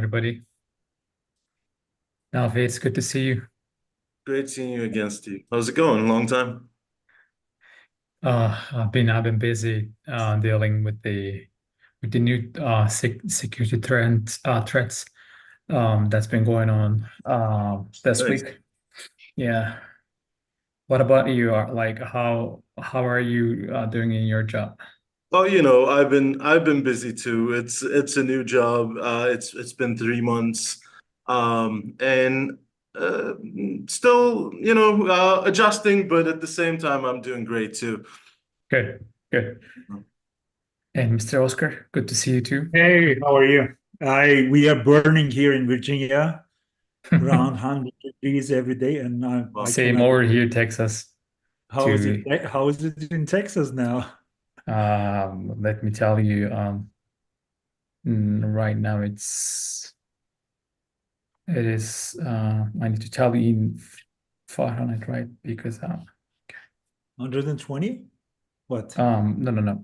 everybody. Nafi, it's good to see you. Great seeing you again, Steve. How's it going? Long time. I've been busy dealing with the new security threats that's been going on this Thanks. week. Yeah. What about you? Like how are you doing in your job? Oh, I've been busy too. It's a new job. It's been 3 months, and uh, still, adjusting. But at the same time, I'm doing great too. Good, good. And Mr. Oscar, good to see you too. Hey, how are you? We are burning here in Virginia, around 100 degrees every day, and I Well, Same cannot. over here, Texas. How is it? To How is it in Texas now? Let me tell you, right now it is I need to tell you in Fahrenheit, right? Because 120? What? no, no, no.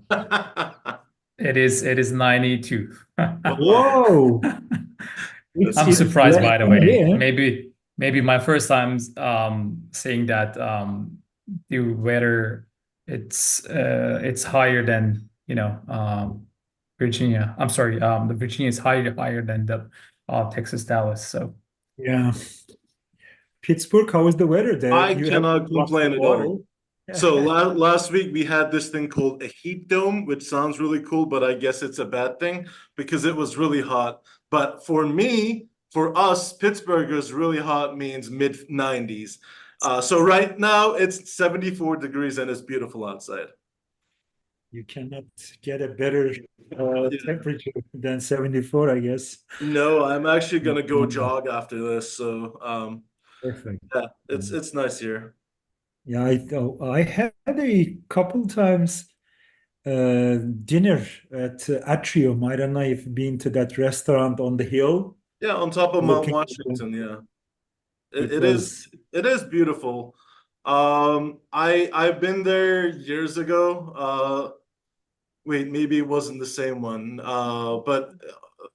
It is 92. Whoa! It's that's I'm it's surprised, less by the than way. here. Maybe my first time saying that the weather it's higher than Virginia. I'm sorry, the Virginia is higher than the Texas, Dallas. So Yeah. Pittsburgh, how is the weather there? I You have cannot lots of complain at water. all. So last week we had this thing called a heat dome, which sounds really cool, but I guess it's a bad thing because it was really hot. But for us, Pittsburghers, really hot means mid 90s. So right now it's 74 degrees and it's beautiful outside. You cannot get a better Yeah. temperature than 74, I guess. No, I'm actually gonna go jog after this. So Perfect. yeah, it's nice here. Yeah, I had a couple times dinner at Atrium. I don't know if you've been to that restaurant on the hill. Yeah, on top of Mount Looking, Washington, yeah. It, it it is was, it is beautiful. I've been there years ago. Wait, maybe it wasn't the same one. But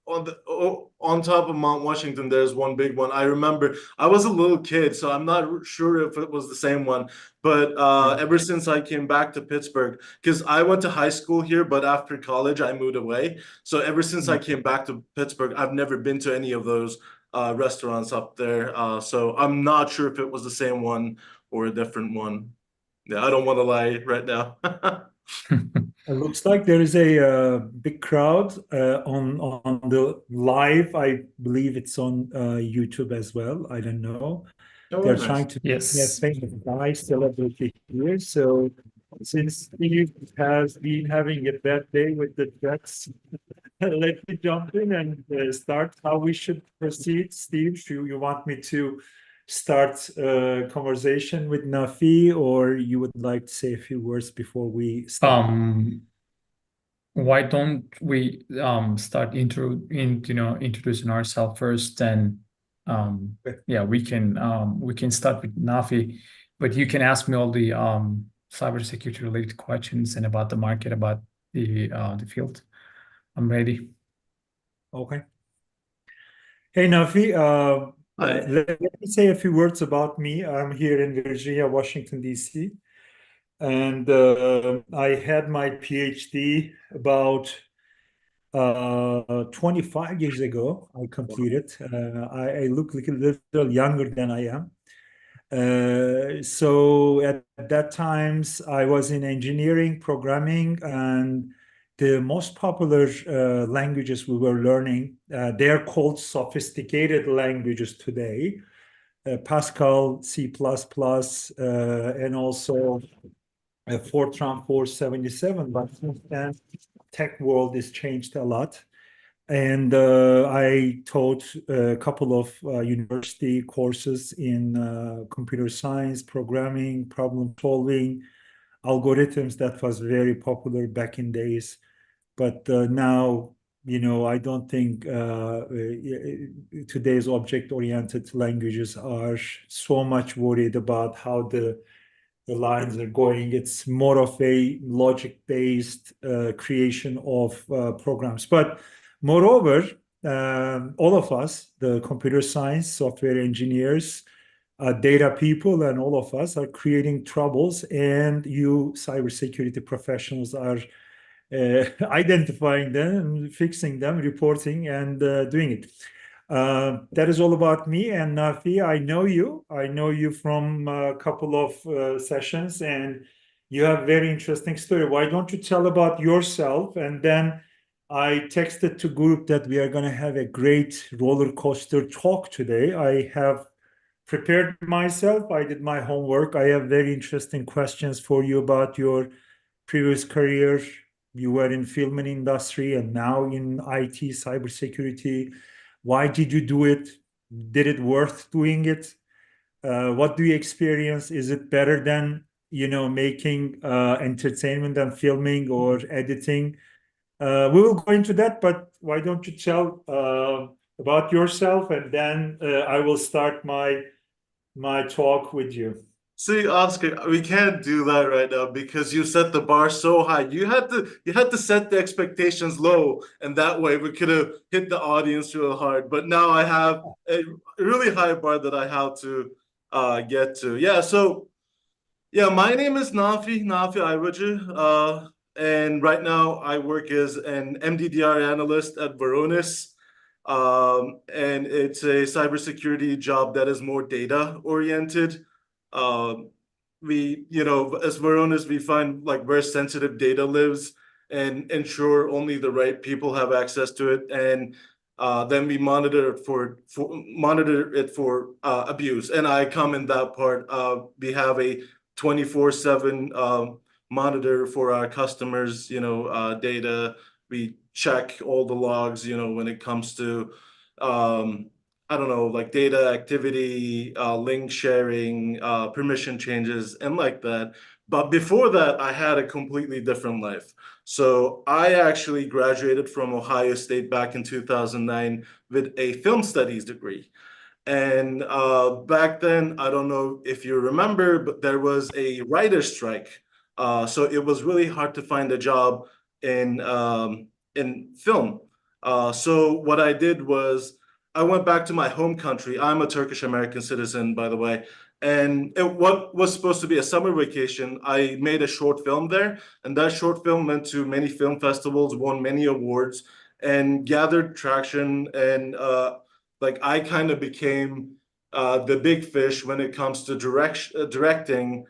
on top of Mount Washington, there's one big one. I remember I was a little kid, so I'm not sure if it was the same one. But yeah. ever since I came back to Pittsburgh, because I went to high school here, but after college I moved away. So ever since I came back to Pittsburgh, I've never been to any of those restaurants up there. So I'm not sure if it was the same one or a different one. Yeah, I don't want to lie right now. It looks like there is a big crowd on the live. I believe it's on YouTube as well. I don't know. Oh, They're very nice. trying to be a yes. famous guy celebrity here. So since Steve has been having a bad day with the threats, let me jump in and start how we should proceed. Steve, do you want me to start a conversation with Nafi, or you would like to say a few words before we start? Um, why don't we start introducing ourselves first, then yeah, we can start with Nafi, but you can ask me all the cybersecurity related questions and about the market, about the field. I'm ready. Okay. Hey, Nafi, Hi. let me say a few words about me. I'm here in Virginia, Washington, D.C., and I had my PhD about 25 years ago. I completed. I look like a little younger than I am. So at that times, I was in engineering, programming, and the most popular languages we were learning, they are called sophisticated languages today. Pascal, C++, and also Fortran 477. But since then, tech world has changed a lot. And I taught a couple of university courses in computer science, programming, problem solving, algorithms. That was very popular back in days. But now, I don't think today's object-oriented languages are so much worried about how the lines are going. It's more of a logic-based creation of programs. But moreover, all of us, the computer science, software engineers, data people, and all of us are creating troubles, and you cybersecurity professionals are identifying them, fixing them, reporting, and doing it. That is all about me. And Nafi, I know you. I know you from a couple of sessions, and you have a very interesting story. Why don't you tell about yourself? And then I texted to group that we are going to have a great roller coaster talk today. I have prepared myself. I did my homework. I have very interesting questions for you about your previous career. You were in film and industry and now in IT, cybersecurity. Why did you do it? Did it worth doing it? What do you experience? Is it better than, making entertainment and filming or editing? We will go into that, but why don't you tell about yourself, and then I will start my talk with you. See, Oscar, we can't do that right now because you set the bar so high. You had to set the expectations low, and that way we could have hit the audience real hard. But now I have a really high bar that I have to get to. Yeah, so yeah, my name is Nafi Ayvaci, and right now I work as an MDDR analyst at Varonis. And it's a cybersecurity job that is more data oriented. Um, as Varonis, we find like where sensitive data lives and ensure only the right people have access to it. And then we monitor it for abuse. And I come in that part. We have a 24/7 monitor for our customers, data. We check all the logs, when it comes to, I don't know, like data activity, link sharing, permission changes, and like that. But before that, I had a completely different life. So I actually graduated from Ohio State back in 2009 with a film studies degree. And back then, I don't know if you remember, but there was a writer's strike. So it was really hard to find a job in film. So what I did was I went back to my home country. I'm a Turkish American citizen, by the way. And what was supposed to be a summer vacation, I made a short film there. And that short film went to many film festivals, won many awards, and gathered traction. And like I kind of became the big fish when it comes to directing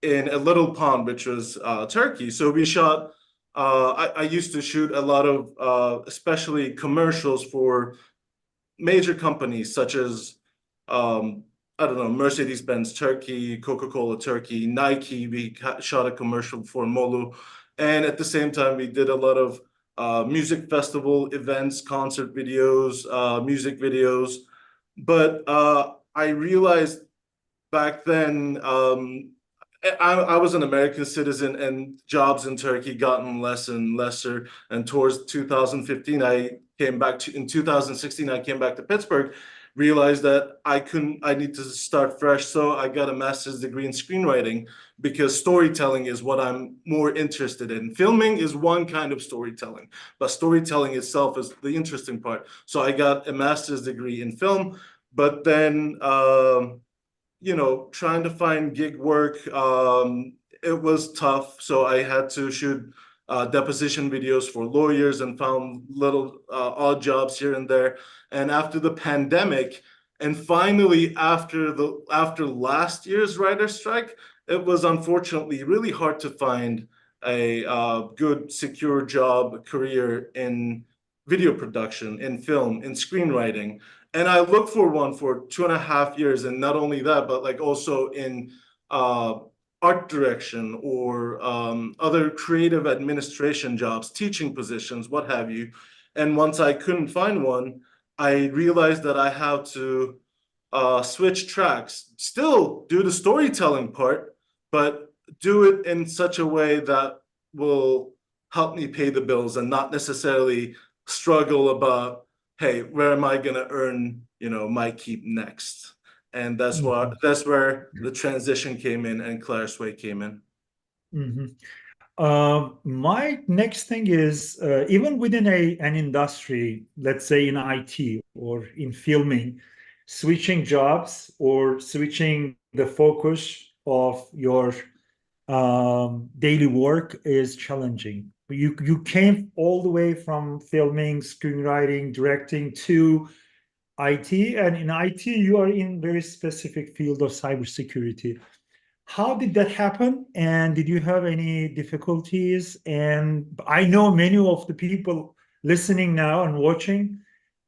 in a little pond, which was Turkey. So we shot. I used to shoot a lot of, especially commercials for major companies such as, I don't know, Mercedes-Benz Turkey, Coca-Cola Turkey, Nike. We shot a commercial for Molu. And at the same time, we did a lot of music festival events, concert videos, music videos. But I realized back then, I was an American citizen and jobs in Turkey gotten less and lesser. And towards 2015, in 2016, I came back to Pittsburgh, realized that I need to start fresh. So I got a master's degree in screenwriting because storytelling is what I'm more interested in. Filming is one kind of storytelling, but storytelling itself is the interesting part. So I got a master's degree in film, but then, trying to find gig work, it was tough. So I had to shoot deposition videos for lawyers and found little odd jobs here and there. And after the pandemic, and finally after last year's writer's strike, it was unfortunately really hard to find a good, secure job career in video production, in film, in screenwriting. And I looked for one for 2.5 years, and not only that, but like also in art direction or other creative administration jobs, teaching positions, what have you. And once I couldn't find one, I realized that I had to switch tracks, still do the storytelling part, but do it in such a way that will help me pay the bills and not necessarily struggle about, hey, where am I going to earn, my keep next? And that's where the transition came in and Clarusway came in. Mm-hmm. My next thing is even within an industry, let's say in IT or in filming, switching jobs or switching the focus of your daily work is challenging. You came all the way from filming, screenwriting, directing to IT, and in IT you are in very specific field of cybersecurity. How did that happen? And did you have any difficulties? And I know many of the people listening now and watching,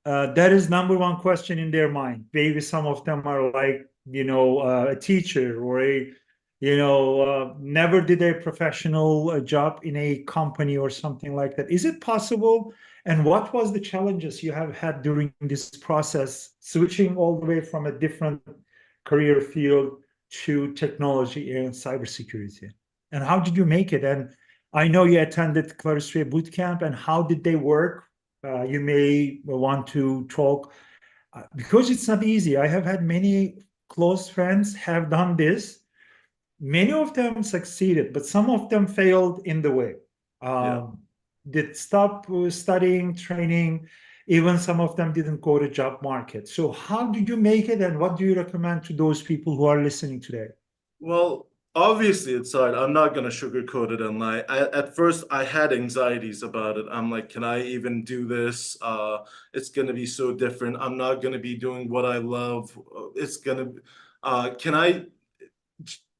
that is number one question in their mind. Maybe some of them are like, a teacher or never did a professional job in a company or something like that. Is it possible? And what was the challenges you have had during this process, switching all the way from a different career field to technology and cybersecurity? And how did you make it? And I know you attended Clarusway bootcamp, and how did they work? You may want to talk because it's not easy. I have had many close friends have done this. Many of them succeeded, but some of them failed in the way. Yeah. Did stop studying, training. Even some of them didn't go to job market. So how did you make it, and what do you recommend to those people who are listening today? Well, obviously it's hard. I'm not gonna sugarcoat it and lie. At first I had anxieties about it. I'm like, can I even do this? It's gonna be so different. I'm not gonna be doing what I love. It's gonna, can I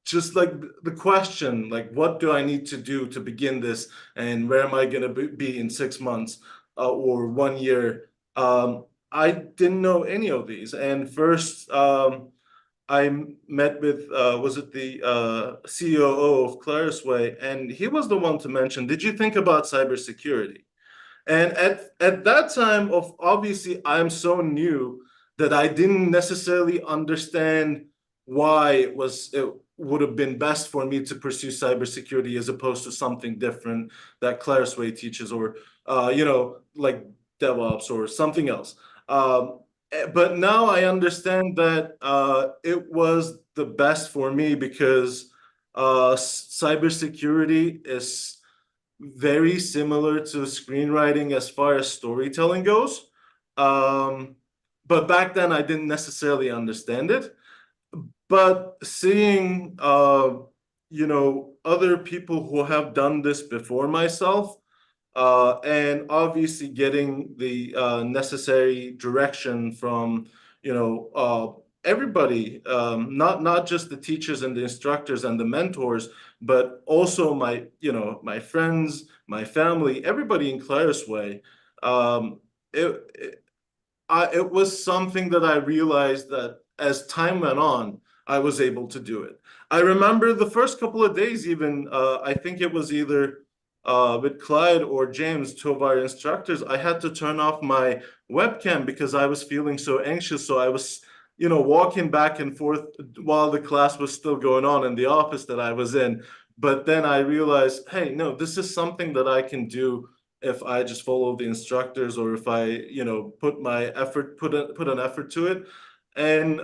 just like the question, like, what do I need to do to begin this, and where am I gonna be in 6 months or 1 year? I didn't know any of these, and first. I met with was it the COO of Clarusway, and he was the one to mention, did you think about cybersecurity? And at that time, of obviously I'm so new that I didn't necessarily understand why it would have been best for me to pursue cybersecurity as opposed to something different that Clarusway teaches, or like DevOps or something else. But now I understand that it was the best for me because cybersecurity is very similar to screenwriting as far as storytelling goes. Um, but back then I didn't necessarily understand it. But seeing, other people who have done this before myself, and obviously getting the necessary direction from, everybody, not just the teachers and the instructors and the mentors, but also my friends, my family, everybody in Clarusway. It, it was something that I realized that as time went on, I was able to do it. I remember the first couple of days, even I think it was either with Clyde or James, two of our instructors, I had to turn off my webcam because I was feeling so anxious. So I was, walking back and forth while the class was still going on in the office that I was in. But then I realized, hey, no, this is something that I can do if I just follow the instructors, or if I, put my effort, put an effort to it. And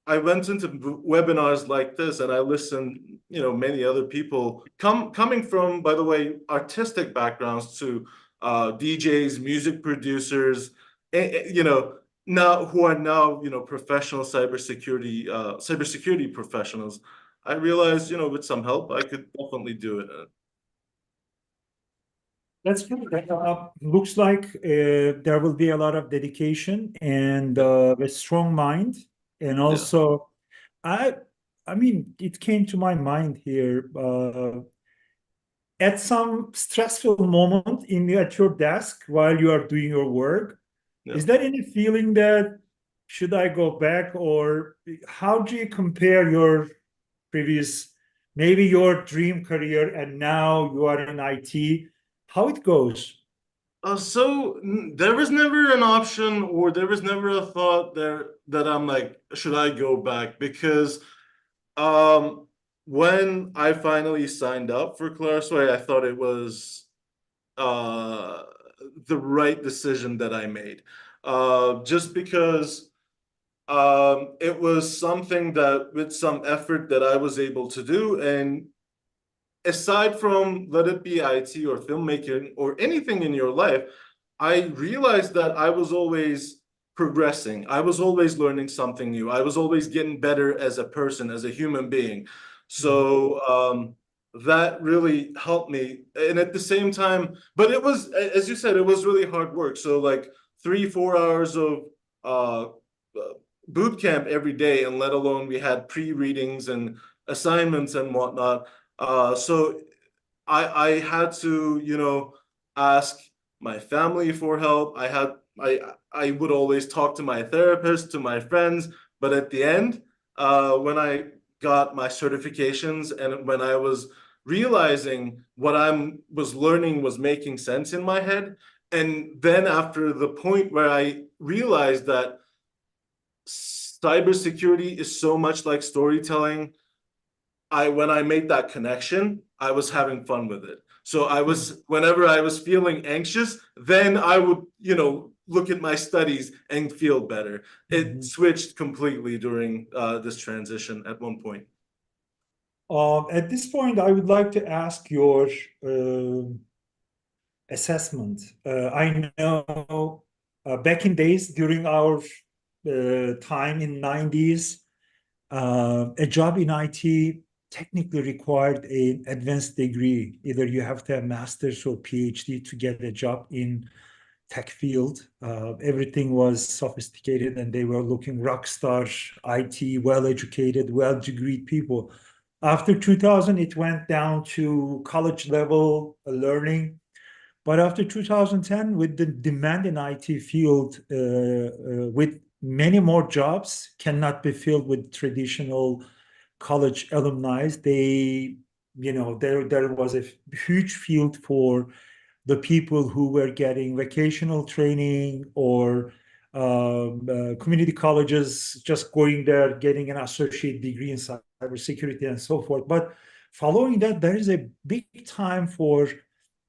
I went into webinars like this, and I listened, many other people coming from, by the way, artistic backgrounds to DJs, music producers, now who are now, professional cybersecurity professionals. I realized, with some help, I could definitely do it. That's good. Looks like there will be a lot of dedication and a strong mind. And Yeah. also, I, I mean, it came to my mind here. At some stressful moment at your desk while you are doing your work, Yeah. is there any feeling that should I go back, or how do you compare your previous, maybe your dream career, and now you are in IT? How it goes? There was never an option, or there was never a thought there that I'm like, should I go back? Because um, when I finally signed up for Clarusway, I thought it was uh, the right decision that I made. Just because it was something that with some effort that I was able to do, and aside from let it be IT or filmmaking or anything in your life, I realized that I was always progressing. I was always learning something new. I was always getting better as a person, as a human being. So that really helped me. And at the same time, but it was, as you said, it was really hard work. So like 3-4 hours of uh, boot camp every day, and let alone we had pre-readings and assignments and whatnot. So I had to, ask my family for help. I would always talk to my therapist, to my friends, but at the end, when I got my certifications and when I was realizing what I was learning was making sense in my head, and then after the point where I realized that cybersecurity is so much like storytelling, when I made that connection, I was having fun with it. So whenever I was feeling anxious, then I would, look at my studies and feel better. It switched completely during this transition at one point. At this point, I would like to ask your assessment. I know back in days during our time in 90s, a job in IT technically required an advanced degree. Either you have to have master's or PhD to get a job in tech field. Everything was sophisticated and they were looking rock stars, IT, well-educated, well-degreed people. After 2000, it went down to college level learning. But after 2010, with the demand in IT field, with many more jobs cannot be filled with traditional college alumni, there was a huge field for the people who were getting vocational training or community colleges, just going there, getting an associate degree in cybersecurity and so forth. But following that, there is a big time for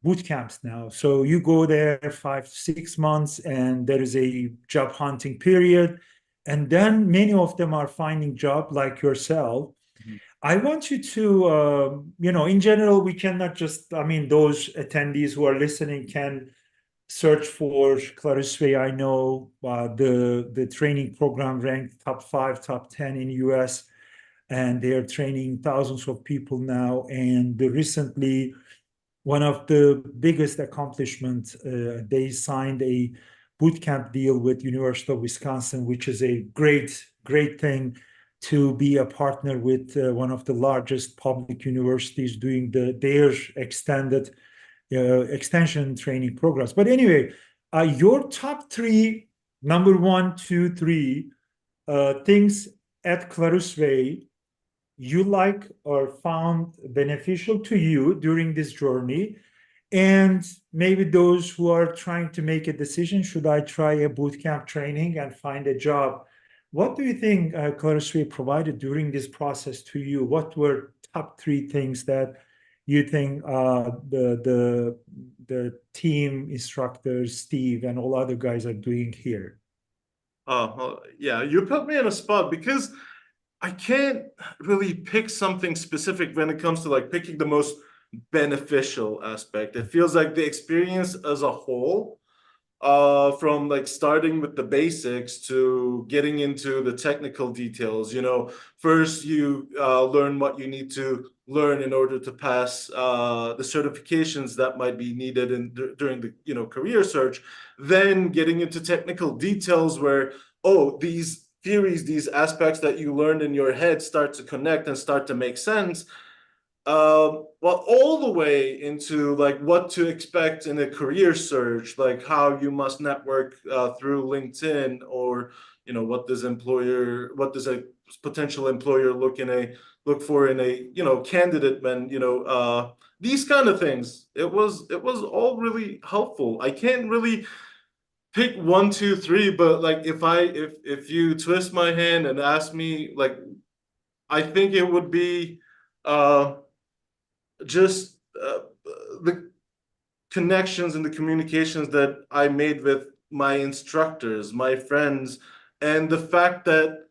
boot camps now. So you go there 5-6 months and there is a job hunting period. And then many of them are finding job like yourself. I want you to, in general, we cannot just, those attendees who are listening can search for Clarusway. I know the training program ranked top 5, top 10 in US, and they are training thousands of people now. And recently, one of the biggest accomplishments, they signed a bootcamp deal with University of Wisconsin, which is a great, great thing to be a partner with one of the largest public universities doing their extended extension training programs. But anyway, your top 3, number 1, 2, 3 things at Clarusway you like or found beneficial to you during this journey, and maybe those who are trying to make a decision, should I try a bootcamp training and find a job? What do you think Clarusway provided during this process to you? What were top 3 things that you think the team instructors, Steve and all other guys are doing here? Well, yeah, you put me in a spot because I can't really pick something specific when it comes to like picking the most beneficial aspect. It feels like the experience as a whole, from like starting with the basics to getting into the technical details. First you learn what you need to learn in order to pass the certifications that might be needed during the career search. Then getting into technical details where, these theories, these aspects that you learned in your head start to connect and start to make sense. Well, all the way into like what to expect in a career search, like how you must network through LinkedIn, or what does a potential employer look for in a candidate when these kind of things. It was all really helpful. I can't really pick 1, 2, 3, but like if you twist my hand and ask me, like, I think it would be just the connections and the communications that I made with my instructors, my friends, and the fact that,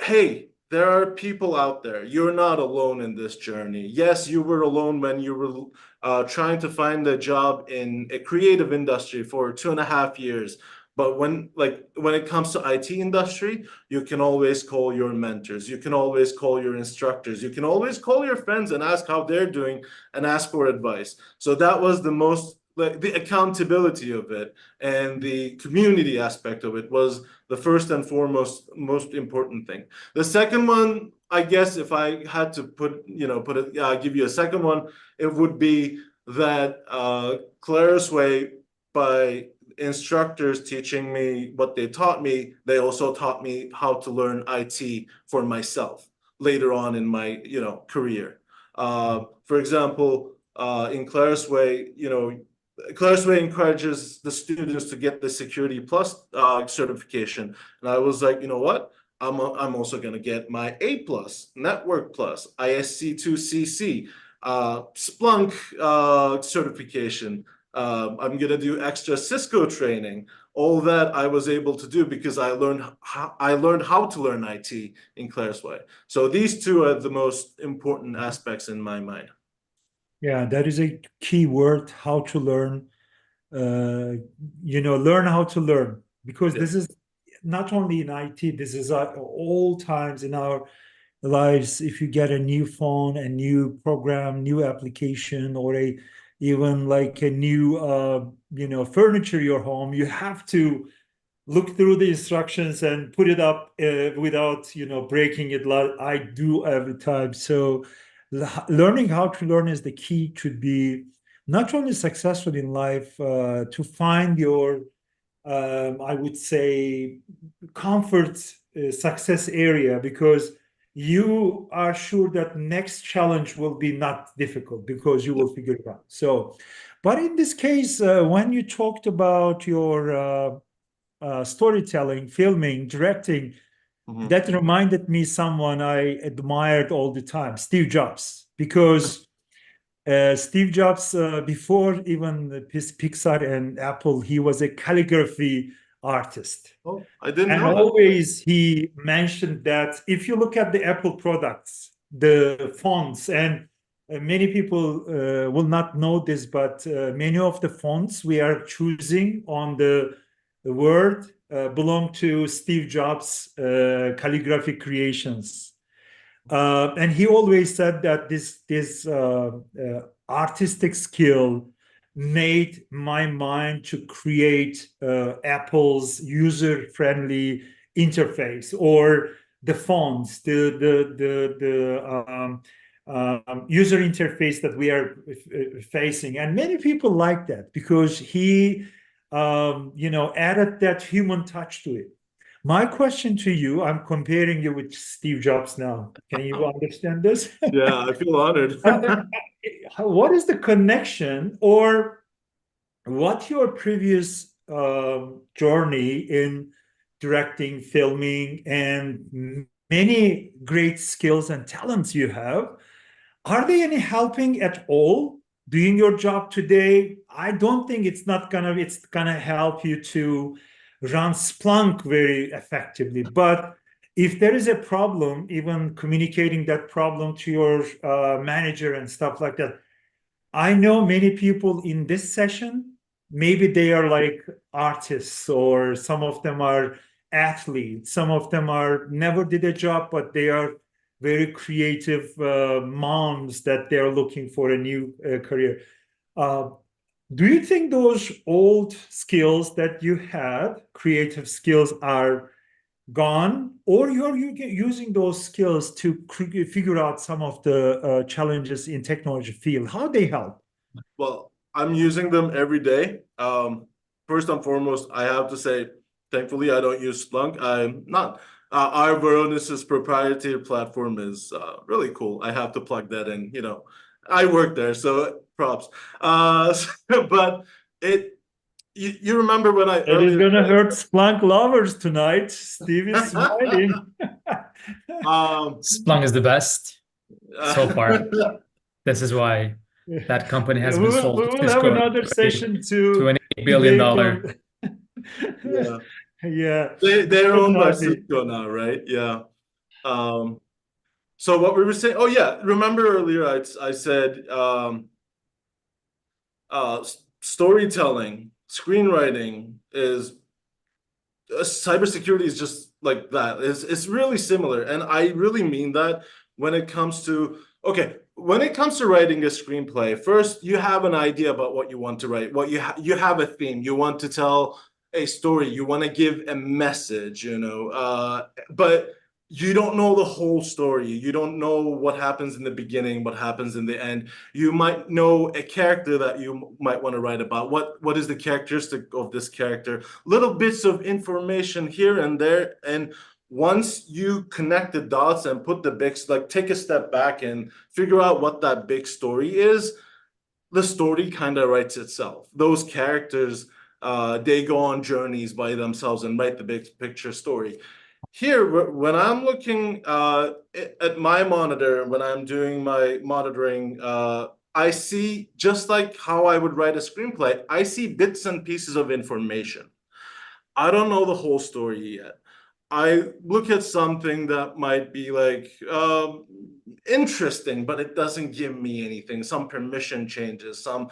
hey, there are people out there. You're not alone in this journey. Yes, you were alone when you were trying to find a job in a creative industry for 2.5 years. But when it comes to IT industry, you can always call your mentors. You can always call your instructors. You can always call your friends and ask how they're doing and ask for advice. So that was the most, like, the accountability of it and the community aspect of it was the first and foremost most important thing. The second one, I guess, if I had to give you a second one, it would be that Clarusway, by instructors teaching me what they taught me, they also taught me how to learn IT for myself later on in my career. For example, in Clarusway, Clarusway encourages the students to get the Security Plus certification, and I was like, you know what? I'm also going to get my A Plus, Network Plus, ISC2CC, Splunk certification. I'm going to do extra Cisco training. All that I was able to do because I learned how to learn IT in Clarusway. So these two are the most important aspects in my mind. Yeah, that is a key word, how to learn. Learn how to learn, because this is not only in IT, this is at all times in our lives. If you get a new phone, a new program, new application, or even like a new furniture in your home, you have to look through the instructions and put it up without breaking it, like I do every time. So learning how to learn is the key to be not only successful in life, to find your I would say comfort success area, because you are sure that next challenge will be not difficult because you will figure it out. So, but in this case, when you talked about your storytelling, filming, directing, that reminded me someone I admired all the time, Steve Jobs, because Steve Jobs, before even Pixar and Apple, he was a calligraphy artist. Oh, I didn't and know that. always he mentioned that if you look at the Apple products, the fonts, and many people will not know this, but many of the fonts we are choosing on the word belong to Steve Jobs' calligraphic creations. And he always said that this artistic skill made my mind to create Apple's user-friendly interface, or the fonts, the user interface that we are facing. And many people like that because he added that human touch to it. My question to you, I'm comparing you with Steve Jobs now. Can you understand this? Yeah, I feel honored. What is the connection, or what your previous journey in directing, filming, and many great skills and talents you have, are they any helping at all doing your job today? I don't think it's gonna help you to run Splunk very effectively. But if there is a problem, even communicating that problem to your manager and stuff like that, I know many people in this session, maybe they are like artists, or some of them are athletes, some of them are never did a job, but they are very creative moms that they're looking for a new career. Do you think those old skills that you had, creative skills, are gone, or you're using those skills to figure out some of the challenges in technology field? How they help? Well, I'm using them every day. First and foremost, I have to say, thankfully, I don't use Splunk. I'm not. Our Varonis's proprietary platform is really cool. I have to plug that in. I work there, so props. But you remember when I It is gonna hurt Splunk lovers tonight. Steve is smiling. Splunk is the best so far. This is why that company has been sold to We will have Cisco another session to an $8 to billion. Yeah. Yeah. They're owned by Definitely. Cisco now, right? Yeah. So what we were saying, oh yeah, remember earlier I said storytelling, screenwriting is cybersecurity is just like that. It's really similar, and I really mean that when it comes to when it comes to writing a screenplay. First, you have an idea about what you want to write. What you have a theme. You want to tell a story. You want to give a message. But you don't know the whole story. You don't know what happens in the beginning, what happens in the end. You might know a character that you might want to write about. What is the characteristic of this character? Little bits of information here and there. And once you connect the dots and put the big, like take a step back and figure out what that big story is, the story kind of writes itself. Those characters, they go on journeys by themselves and write the big picture story. Here, when I'm looking at my monitor, when I'm doing my monitoring, I see, just like how I would write a screenplay, I see bits and pieces of information. I don't know the whole story yet. I look at something that might be like interesting, but it doesn't give me anything. Some permission changes, some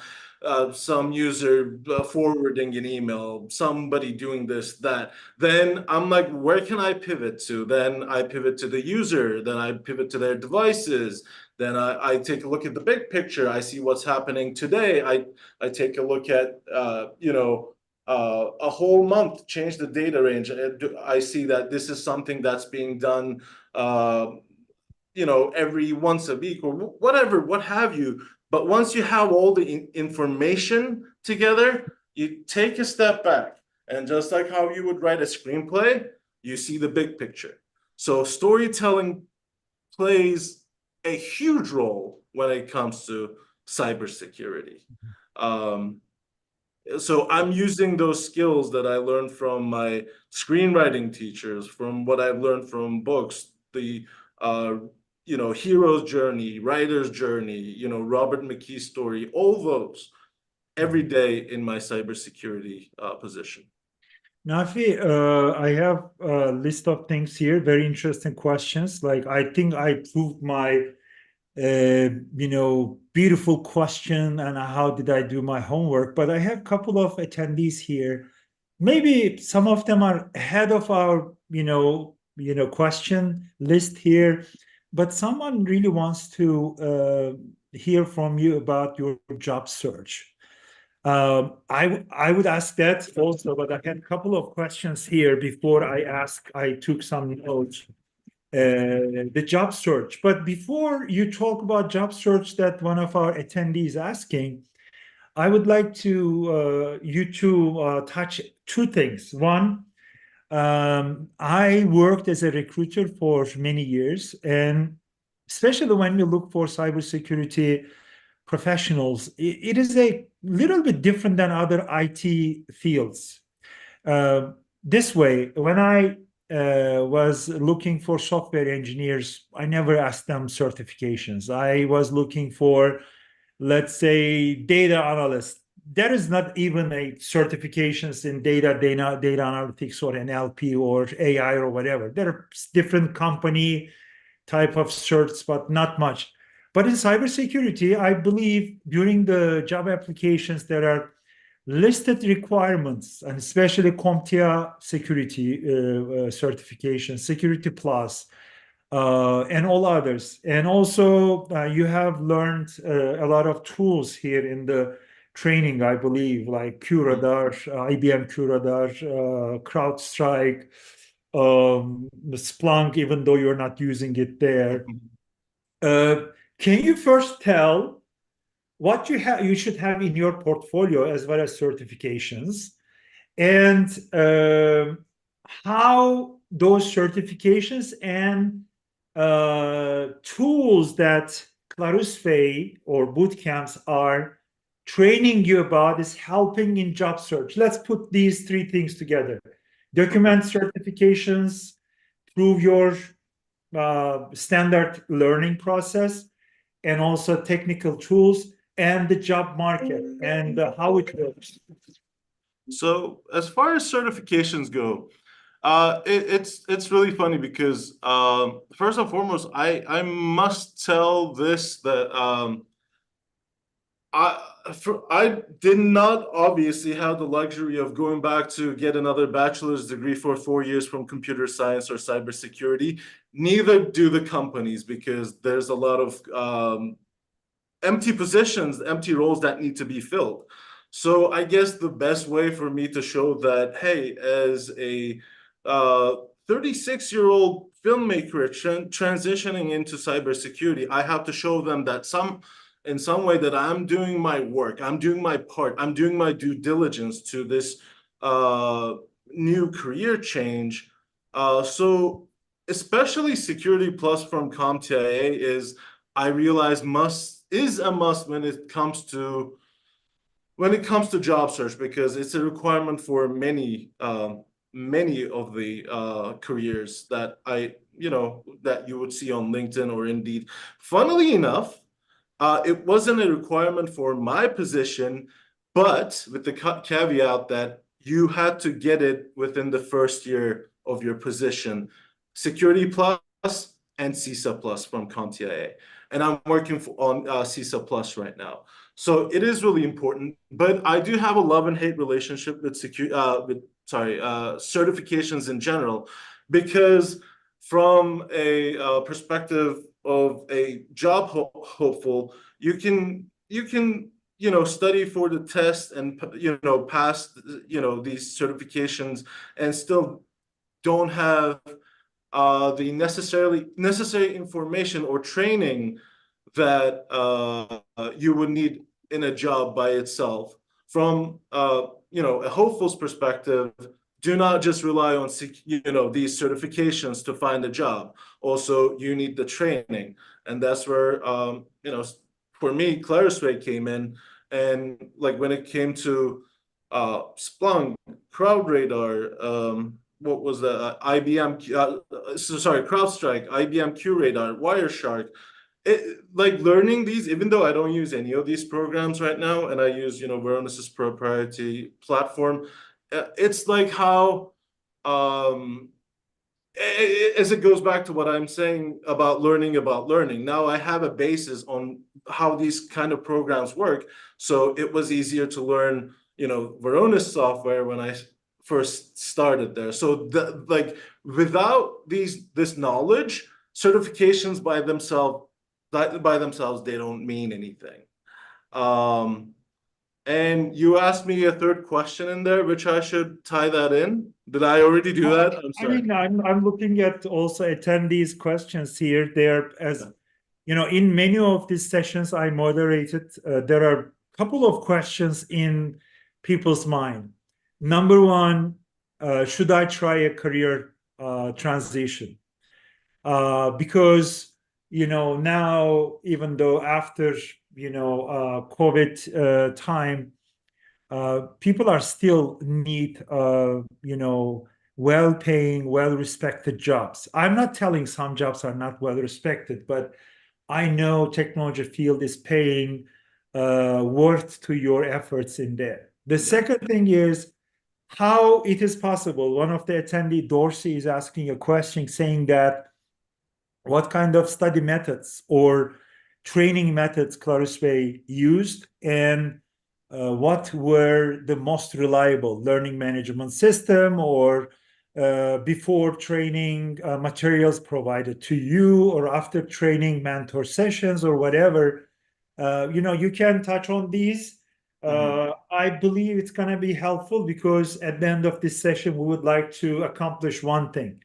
user forwarding an email, somebody doing this, that. Then I'm like, where can I pivot to? Then I pivot to the user. Then I pivot to their devices. Then I take a look at the big picture. I see what's happening today. I take a look at a whole month, change the data range. I see that this is something that's being done, every once a week or whatever, what have you. But once you have all the information together, you take a step back. And just like how you would write a screenplay, you see the big picture. So storytelling plays a huge role when it comes to cybersecurity. So I'm using those skills that I learned from my screenwriting teachers, from what I've learned from books, the hero's journey, writer's journey, Robert McKee's story, all those every day in my cybersecurity position. Nafi, I have a list of things here, very interesting questions. Like, I think I proved my beautiful question and how did I do my homework, but I have a couple of attendees here. Maybe some of them are ahead of our question list here, but someone really wants to hear from you about your job search. I would ask that also, but I had a couple of questions here before I took some notes. The job search. But before you talk about job search that one of our attendees asking, I would like to you to touch two things. One, I worked as a recruiter for many years, and especially when we look for cybersecurity professionals, it is a little bit different than other IT fields. This way, when I was looking for software engineers, I never asked them certifications. I was looking for, let's say, data analysts. There is not even a certifications in data analytics or NLP or AI or whatever. There are different company type of certs, but not much. But in cybersecurity, I believe during the job applications, there are listed requirements, and especially CompTIA Security certification, Security Plus, and all others. And also, you have learned a lot of tools here in the training, I believe, like QRadar, IBM QRadar, CrowdStrike, Splunk, even though you're not using it there. Can you first tell what you should have in your portfolio as well as certifications, and how those certifications and tools that Clarusway or boot camps are training you about is helping in job search? Let's put these three things together: document certifications, prove your standard learning process, and also technical tools, and the job market and how it works. So as far as certifications go, It's really funny because first and foremost, I must tell this that I did not obviously have the luxury of going back to get another bachelor's degree for 4 years from computer science or cybersecurity. Neither do the companies because there's a lot of empty positions, empty roles that need to be filled. So I guess the best way for me to show that, hey, as a 36-year-old filmmaker transitioning into cybersecurity, I have to show them that in some way that I'm doing my work, I'm doing my part, I'm doing my due diligence to this new career change. So especially Security Plus from CompTIA is, I realize, is a must when it comes to job search, because it's a requirement for many of the careers that that you would see on LinkedIn or Indeed. Funnily enough, it wasn't a requirement for my position, but with the caveat that you had to get it within the first year of your position. Security Plus and CISA Plus from CompTIA. And I'm working on CISA Plus right now. So it is really important, but I do have a love and hate relationship with certifications in general, because from a perspective of a job hopeful, you can study for the test and pass these certifications and still don't have the necessary information or training that you would need in a job by itself. From a hopeful's perspective, do not just rely on these certifications to find a job. Also, you need the training, and that's where for me, Clarusway came in, and like when it came to Splunk, CrowdRadar, what was the IBM? Sorry, CrowdStrike, IBM QRadar, Wireshark. Like learning these, even though I don't use any of these programs right now, and I use Varonis's proprietary platform, it's like how as it goes back to what I'm saying about learning. Now I have a basis on how these kind of programs work, so it was easier to learn Varonis software when I first started there. So like without this knowledge, certifications by themselves, they don't mean anything. And you asked me a third question in there, which I should tie that in. Did I already do that? I'm sorry. I mean, I'm looking at also attendees' questions here. There, as in many of these sessions I moderated, there are a couple of questions in people's mind. Number one, should I try a career transition? Because now, even though after COVID time, people are still need well-paying, well-respected jobs. I'm not telling some jobs are not well-respected, but I know technology field is paying worth to your efforts in there. The second thing is how it is possible. One of the attendee, Dorsey, is asking a question saying that what kind of study methods or training methods Clarusway used, and what were the most reliable learning management system or before training materials provided to you, or after training mentor sessions or whatever. You can touch on these. I believe it's going to be helpful, because at the end of this session, we would like to accomplish one thing: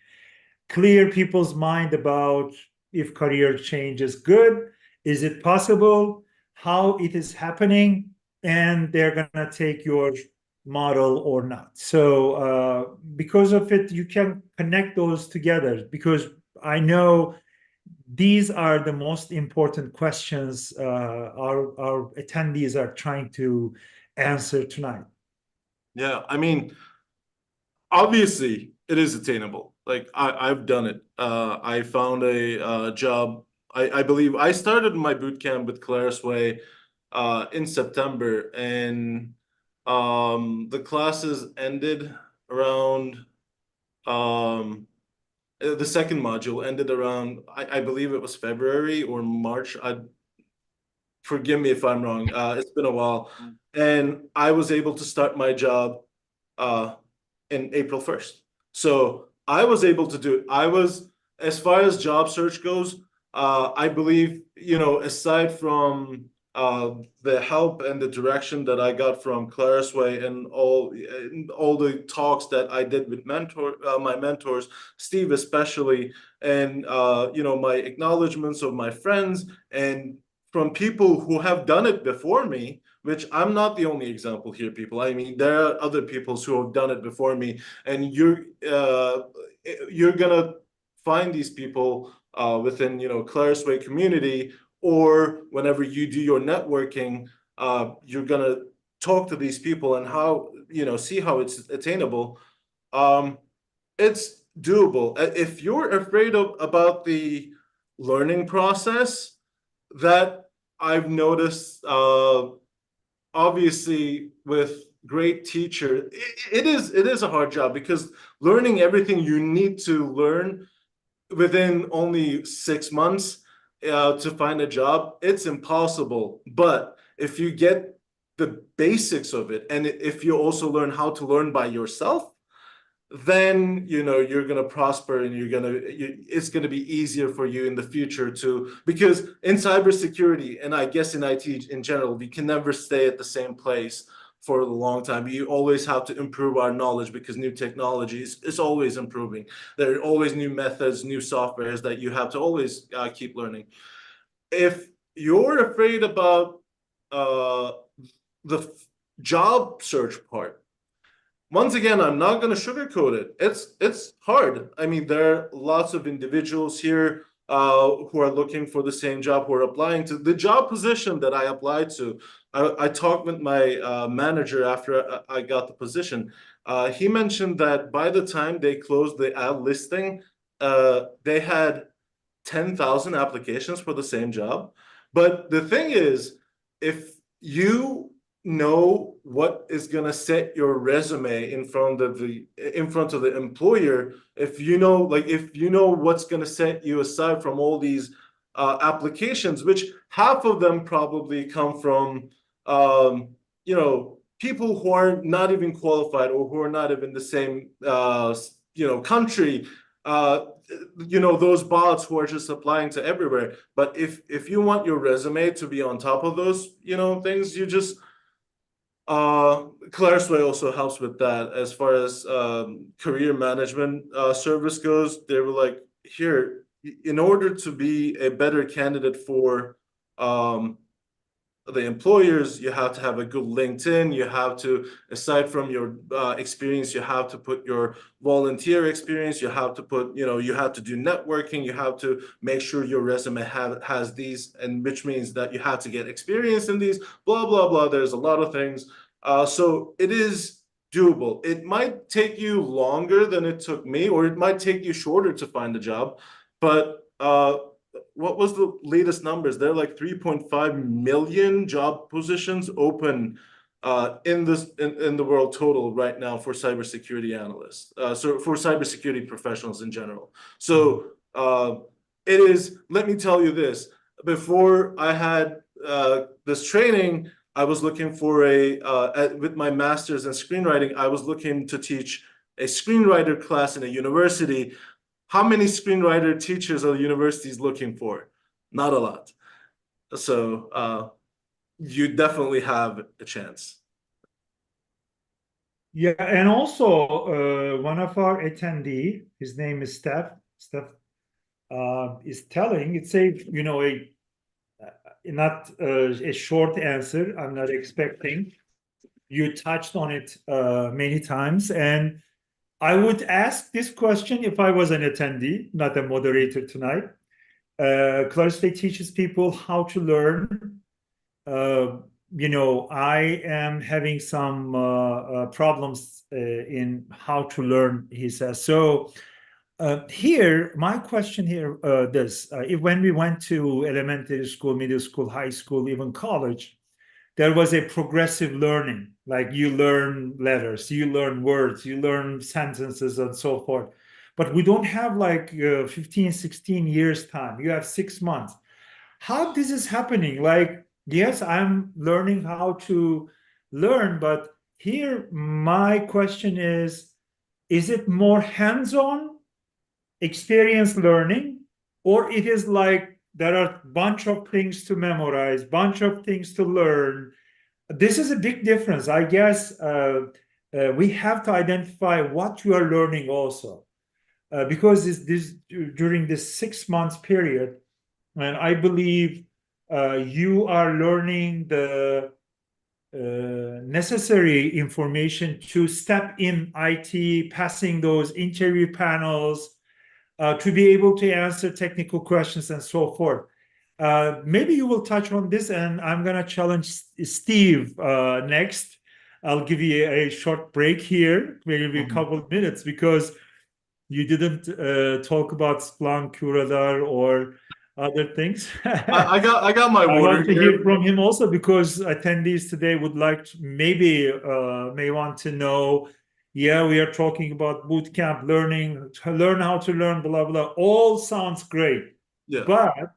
clear people's mind about if career change is good, is it possible, how it is happening, and they're going to take your model or not. So because of it, you can connect those together, because I know these are the most important questions our attendees are trying to answer tonight. Yeah, I mean, obviously it is attainable. Like I've done it. I found a job. I believe I started my boot camp with Clarusway in September, and the classes ended around the second module ended around, I believe it was February or March. Forgive me if I'm wrong. It's been a while. And I was able to start my job in April 1st. So I was able to do it. As far as job search goes, I believe, aside from the help and the direction that I got from Clarusway and all the talks that I did with my mentors, Steve especially, and my acknowledgments of my friends and from people who have done it before me, which I'm not the only example here, people. I mean, there are other people who have done it before me, and you're gonna find these people within Clarusway community, or whenever you do your networking, you're gonna talk to these people and see how it's attainable. It's doable. If you're afraid about the learning process, that I've noticed, obviously with great teacher, it is a hard job because learning everything you need to learn within only 6 months to find a job, it's impossible. But if you get the basics of it, and if you also learn how to learn by yourself, then you're gonna prosper, and it's gonna be easier for you in the future because in cybersecurity, and I guess in IT in general, we can never stay at the same place for a long time. You always have to improve our knowledge because new technologies is always improving. There are always new methods, new softwares that you have to always keep learning. If you're afraid about the job search part, once again, I'm not going to sugarcoat it. It's hard. I mean, there are lots of individuals here who are looking for the same job, who are applying to the job position that I applied to. I talked with my manager after I got the position. He mentioned that by the time they closed the ad listing, they had 10,000 applications for the same job. But the thing is, if you know what is going to set your resume in front of the employer, if you know what's going to set you aside from all these applications, which half of them probably come from people who are not even qualified or who are not even the same country, those bots who are just applying to everywhere. But if you want your resume to be on top of those things, you just Clarusway also helps with that as far as career management service goes. They were like, here, in order to be a better candidate for the employers, you have to have a good LinkedIn. You have to, aside from your experience, you have to put your volunteer experience. You have to put, you have to do networking. You have to make sure your resume has these, and which means that you have to get experience in these, blah, blah, blah. There's a lot of things. So it is doable. It might take you longer than it took me, or it might take you shorter to find a job, but what was the latest numbers? There are like 3.5 million job positions open in the world total right now for cybersecurity analysts. So for cybersecurity professionals in general. So it is. Let me tell you this: before I had this training, I was looking for with my master's in screenwriting, I was looking to teach a screenwriter class in a university. How many screenwriter teachers are universities looking for? Not a lot. So you definitely have a chance. Yeah, and also one of our attendee, his name is Steph, is telling, it's not a short answer. I'm not expecting. You touched on it many times, and I would ask this question if I was an attendee, not a moderator tonight. Clarusway teaches people how to learn. I am having some problems in how to learn, he says. So here, my question here, when we went to elementary school, middle school, high school, even college, there was a progressive learning, like you learn letters, you learn words, you learn sentences and so forth. But we don't have like 15, 16 years time. You have 6 months. How this is happening? Like, yes, I'm learning how to learn, but here my question is it more hands-on experience learning, or it is like there are a bunch of things to memorize, bunch of things to learn? This is a big difference. I guess we have to identify what you are learning also, because this during this 6 months period, and I believe you are learning the necessary information to step in IT, passing those interview panels, to be able to answer technical questions and so forth. Maybe you will touch on this, and I'm going to challenge Steve next. I'll give you a short break here, maybe a couple of minutes, because you didn't talk about Splunk, Curadar, or other things. I got my I water want to here. hear from him also, because attendees today would like to may want to know. Yeah, we are talking about bootcamp learning, to learn how to learn, blah blah. All sounds great, Yeah. but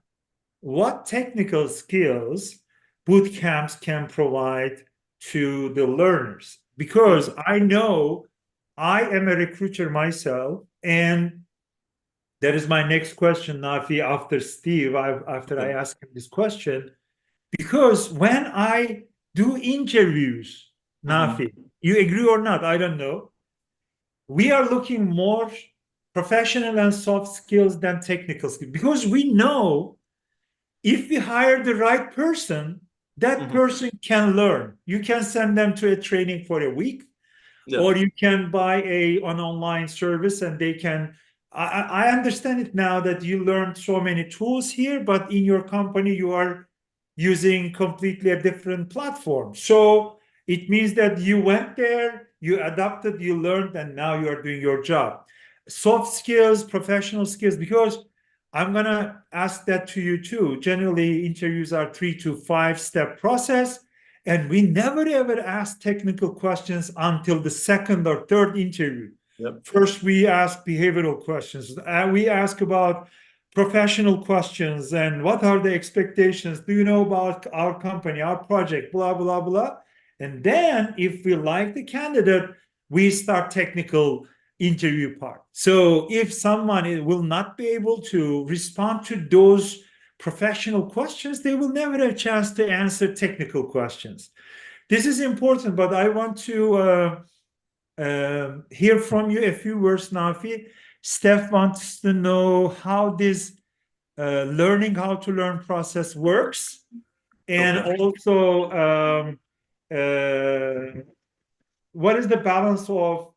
what technical skills boot camps can provide to the learners? Because I know I am a recruiter myself, and that is my next question, Nafi, after Steve, after I ask him this question. Because when I do interviews, Nafi, you agree or not, I don't know, we are looking more professional and soft skills than technical skills, because we know if we hire the right person, that person can learn. You can send them to a training for a week, or you can buy an online service and they can. I understand it now that you learned so many tools here, but in your company you are using completely a different platform. So it means that you went there, you adapted, you learned, and now you are doing your job. Soft skills, professional skills, because I'm going to ask that to you too. Generally, interviews are 3 to 5 step process, and we never ever ask technical questions until the second or third interview. Yep. First, we ask behavioral questions. We ask about professional questions and what are the expectations? Do you know about our company, our project, blah, blah, blah. And then if we like the candidate, we start technical interview part. So if someone will not be able to respond to those professional questions, they will never have a chance to answer technical questions. This is important, but I want to hear from you a few words, Nafi. Steph wants to know how this learning how to learn process works, and also what is the balance of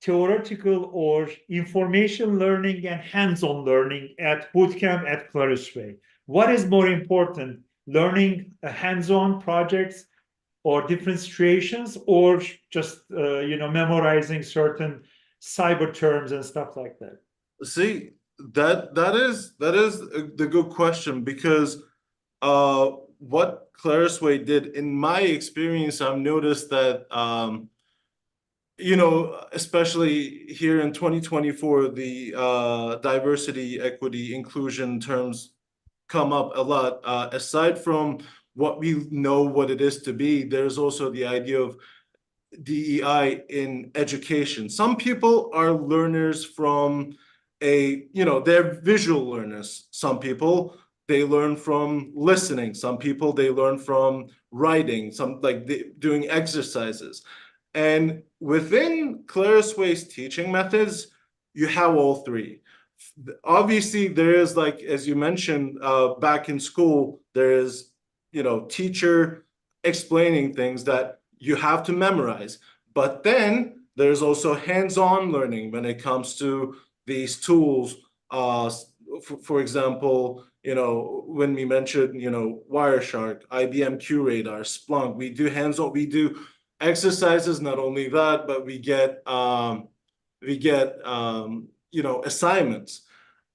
theoretical or information learning and hands-on learning at bootcamp at Clarusway? What is more important, learning hands-on projects or different situations, or just memorizing certain cyber terms and stuff like that? See, that is the good question, because what Clarusway did, in my experience, I've noticed that especially here in 2024, the diversity, equity, inclusion terms come up a lot. Aside from what we know what it is to be, there's also the idea of DEI in education. Some people are learners from they're visual learners. Some people, they learn from listening. Some people, they learn from writing, some doing exercises. And within Clarusway's teaching methods, you have all three. Obviously, there is, like, as you mentioned, back in school, there is, teacher explaining things that you have to memorize. But then there's also hands-on learning when it comes to these tools. For example, when we mentioned, Wireshark, IBM QRadar, Splunk, we do hands-on, we do exercises. Not only that, but we get assignments.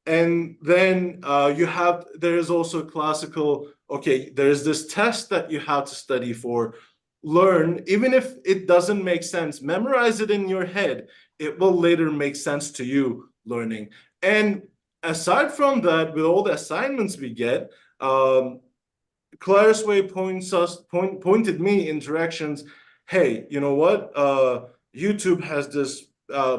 And then there is also classical, okay, there's this test that you have to study for. Learn, even if it doesn't make sense, memorize it in your head. It will later make sense to you learning. And aside from that, with all the assignments we get, Clarusway pointed me in directions. Hey, you know what? YouTube has this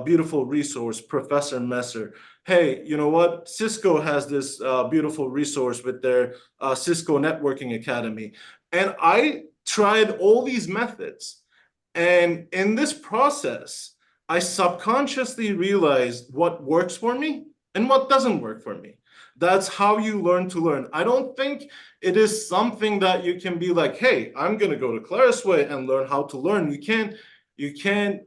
beautiful resource, Professor Messer. Hey, you know what? Cisco has this beautiful resource with their Cisco Networking Academy. And I tried all these methods. And in this process, I subconsciously realized what works for me and what doesn't work for me. That's how you learn to learn. I don't think it is something that you can be like, hey, I'm going to go to Clarusway and learn how to learn. You can't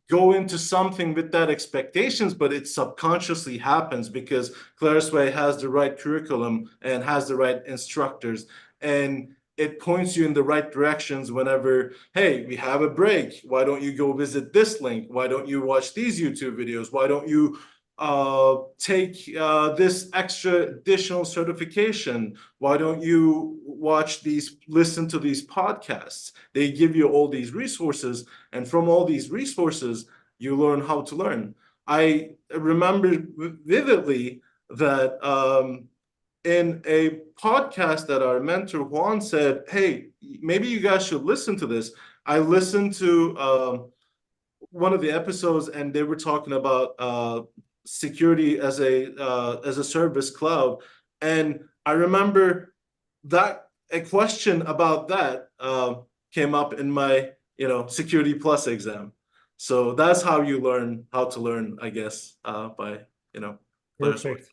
go into something with that expectations, but it subconsciously happens because Clarusway has the right curriculum and has the right instructors, and it points you in the right directions whenever, hey, we have a break. Why don't you go visit this link? Why don't you watch these YouTube videos? Why don't you take this extra additional certification? Why don't you listen to these podcasts? They give you all these resources, and from all these resources, you learn how to learn. I remember vividly that in a podcast that our mentor Juan said, hey, maybe you guys should listen to this. I listened to one of the episodes, and they were talking about security as a service cloud. And I remember that a question about that came up in my Security Plus exam. So that's how you learn how to learn, I guess, by Perfect.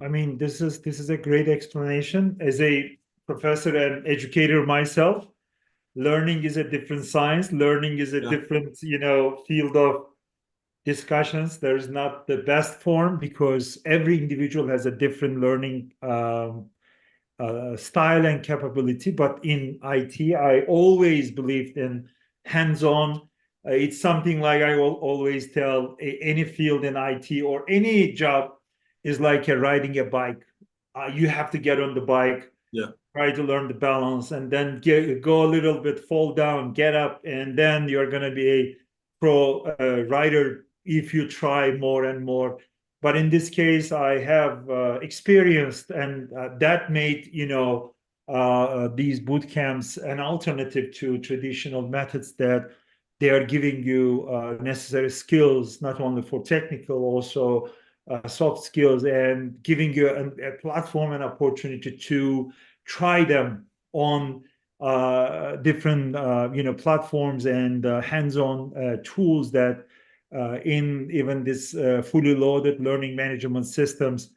I mean, this is a great explanation. As a professor and educator myself, learning is a different science. Learning is a different, field of discussions. There's not the best form because every individual has a different learning style and capability. But in IT, I always believed in hands-on. It's something like I will always tell any field in IT or any job is like riding a bike. You have to get on the bike, try to learn the balance, and then go a little bit, fall down, get up, and then you're going to be a pro rider if you try more and more. But in this case, I have experienced, and that made these boot camps an alternative to traditional methods that they are giving you necessary skills, not only for technical, also soft skills, and giving you a platform and opportunity to try them on different platforms and hands-on tools that in even this fully loaded learning management systems.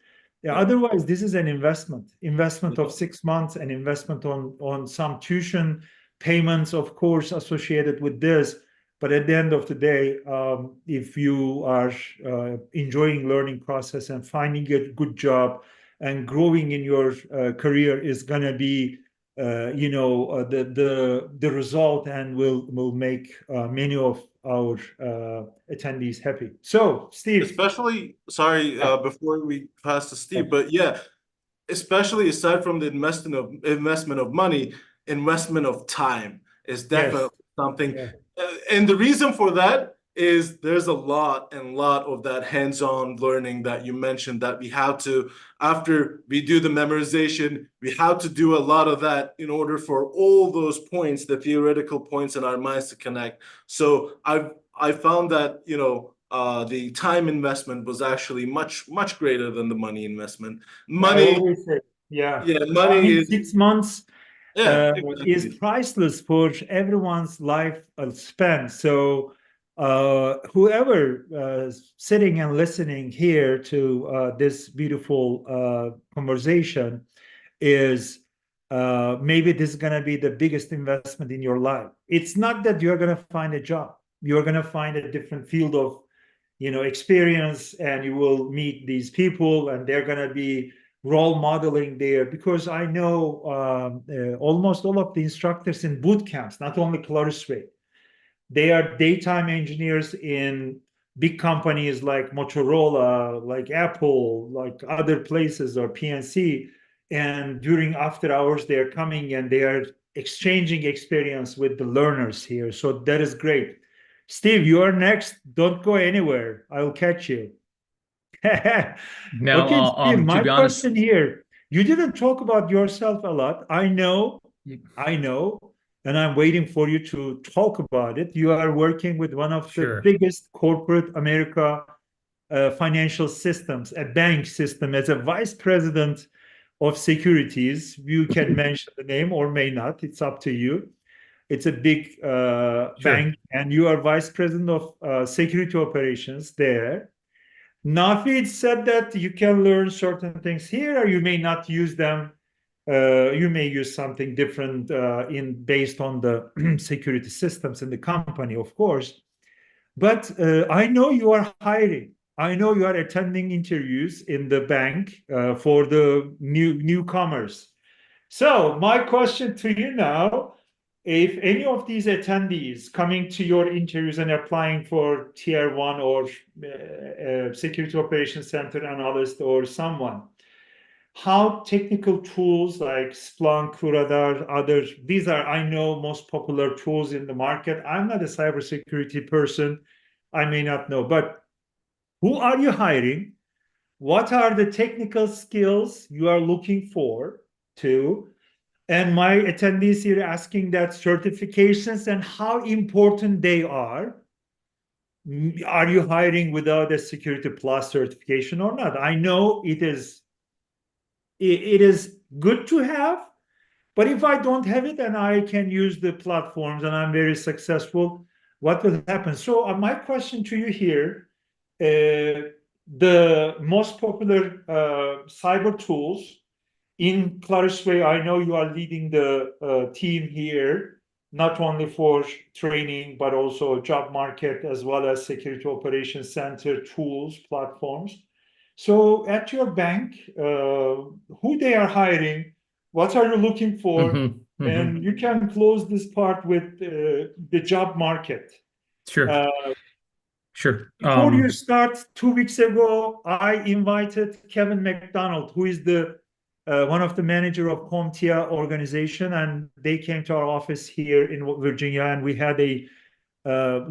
Otherwise, this is an investment of 6 months, an investment on some tuition payments, of course, associated with this. But at the end of the day, if you are enjoying learning process and finding a good job and growing in your career is going to be, the result, and will make many of our attendees happy. So, Steve, especially, sorry, before we pass to Steve, but especially aside from the investment of money, investment of time is definitely something. And the reason for that is there's a lot of that hands-on learning that you mentioned that we have to, after we do the memorization, we have to do a lot of that in order for all those points, the theoretical points in our minds to connect. So I found that, the time investment was actually much greater than the money investment. Money, money is 6 months exactly. is priceless for everyone's life span. So whoever sitting and listening here to this beautiful conversation is maybe this is going to be the biggest investment in your life. It's not that you're going to find a job. You're going to find a different field of experience, and you will meet these people, and they're going to be role modeling there, because I know almost all of the instructors in boot camps, not only Clarusway, they are daytime engineers in big companies like Motorola, like Apple, like other places, or PNC. and during after hours they are coming and they are exchanging experience with the learners here. So that is great. Steve, you are next. Don't go anywhere. I'll catch you. Now, Okay, Steve, to my be honest, question here. You didn't talk about yourself a lot. I know, y- and I'm waiting for you to talk about it. You are working with one of the sure, biggest corporate America financial systems, a bank system, as a vice president of securities. You can mention the name or may not. It's up to you. It's a big sure. bank, and you are vice president of security operations there. Nafi said that you can learn certain things here, or you may not use them. You may use something different in based on the security systems in the company, of course. But I know you are hiring. I know you are attending interviews in the bank for the newcomers. So my question to you now, if any of these attendees coming to your interviews and applying for tier one or security operations center analyst or someone, how technical tools like Splunk, Curadar, others, these are, I know, most popular tools in the market. I'm not a cybersecurity person. I may not know, but who are you hiring? What are the technical skills you are looking for to? And my attendees here asking that certifications and how important they are. Are you hiring without a Security Plus certification or not? I know it is good to have, but if I don't have it and I can use the platforms and I'm very successful, what will happen? So my question to you here, the most popular cyber tools in Clarusway, I know you are leading the team here, not only for training, but also job market as well as security operations center tools, platforms. So at your bank, who they are hiring, what are you looking for? Hmm. Hmm. And you can close this part with the job market. Sure, Uh, sure. Before you start, 2 weeks ago, I invited Kevin McDonald, who is the one of the manager of CompTIA organization, and they came to our office here in Virginia, and we had a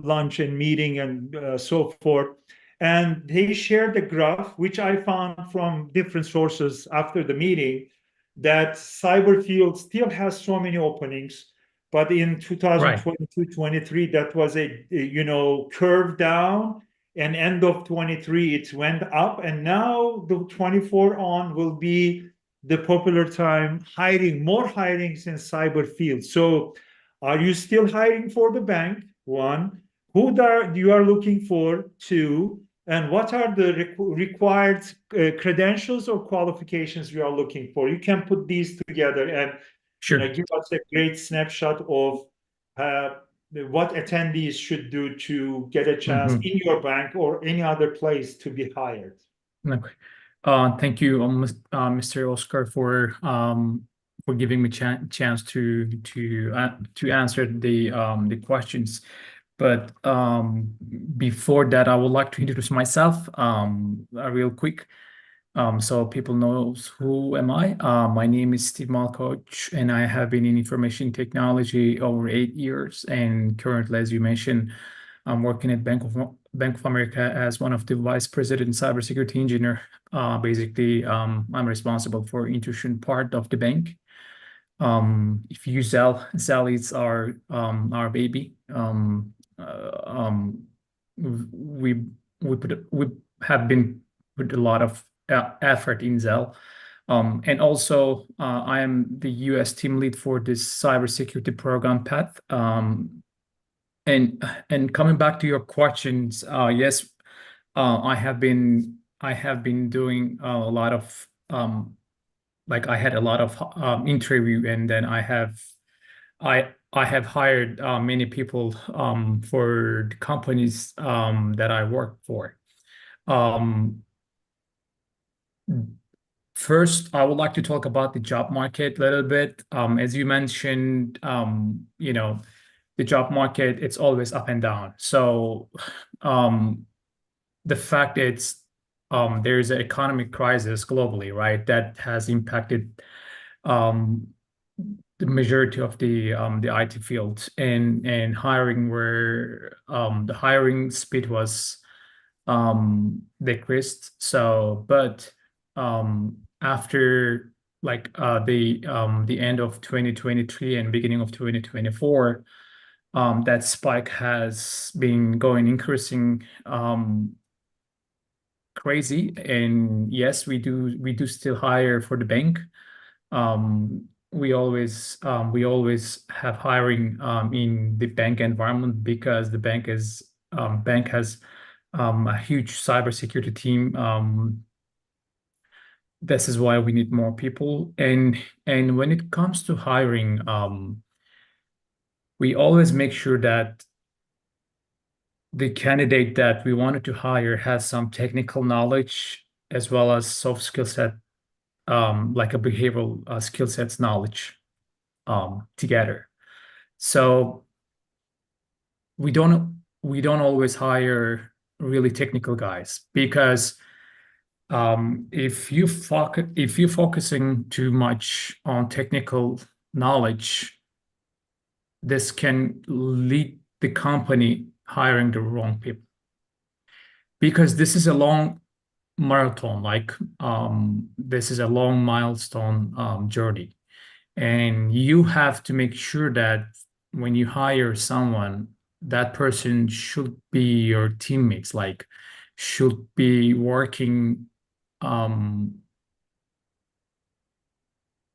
lunch and meeting and so forth. And they shared a graph, which I found from different sources after the meeting, that cyber field still has so many openings. But in Right. 2022-23, that was a curve down, and end of 23, it went up. And now the 24 on will be the popular time hiring, more hirings in cyber field. So are you still hiring for the bank? One, who you are looking for? Two, and what are the required credentials or qualifications you are looking for? You can put these together and Sure. give us a great snapshot of what attendees should do to get a chance Hmm. in your bank or any other place to be hired. Okay. Thank you, Mr. Oscar, for giving me chance to answer the questions. But before that, I would like to introduce myself real quick. So people knows who am I. My name is Steve Malkoc, and I have been in information technology over 8 years. And currently, as you mentioned, I'm working at Bank of America as one of the vice president cybersecurity engineer. Basically, I'm responsible for intrusion part of the bank. If you use Zell is our baby. We we have been put a lot of effort in Zell. And also, I am the US team lead for this cybersecurity program path. And coming back to your questions, yes, I have been doing a lot of like I had a lot of interview, and then I have hired many people for the companies that I work for. Um, First, I would like to talk about the job market a little bit. As you mentioned, the job market, it's always up and down. So, the fact there's an economic crisis globally, right? That has impacted um, the majority of the IT field, and hiring where the hiring speed was decreased. So, but after like the end of 2023 and beginning of 2024, that spike has been going increasing crazy. And yes, we do still hire for the bank. We always have hiring in the bank environment because the bank has a huge cybersecurity team. This is why we need more people. And when it comes to hiring, we always make sure that the candidate that we wanted to hire has some technical knowledge as well as soft skill set, like a behavioral skill sets knowledge together. So we don't always hire really technical guys because if you're focusing too much on technical knowledge, this can lead the company hiring the wrong people because this is a long marathon, like this is a long milestone journey. And you have to make sure that when you hire someone, that person should be your teammates, like should be working um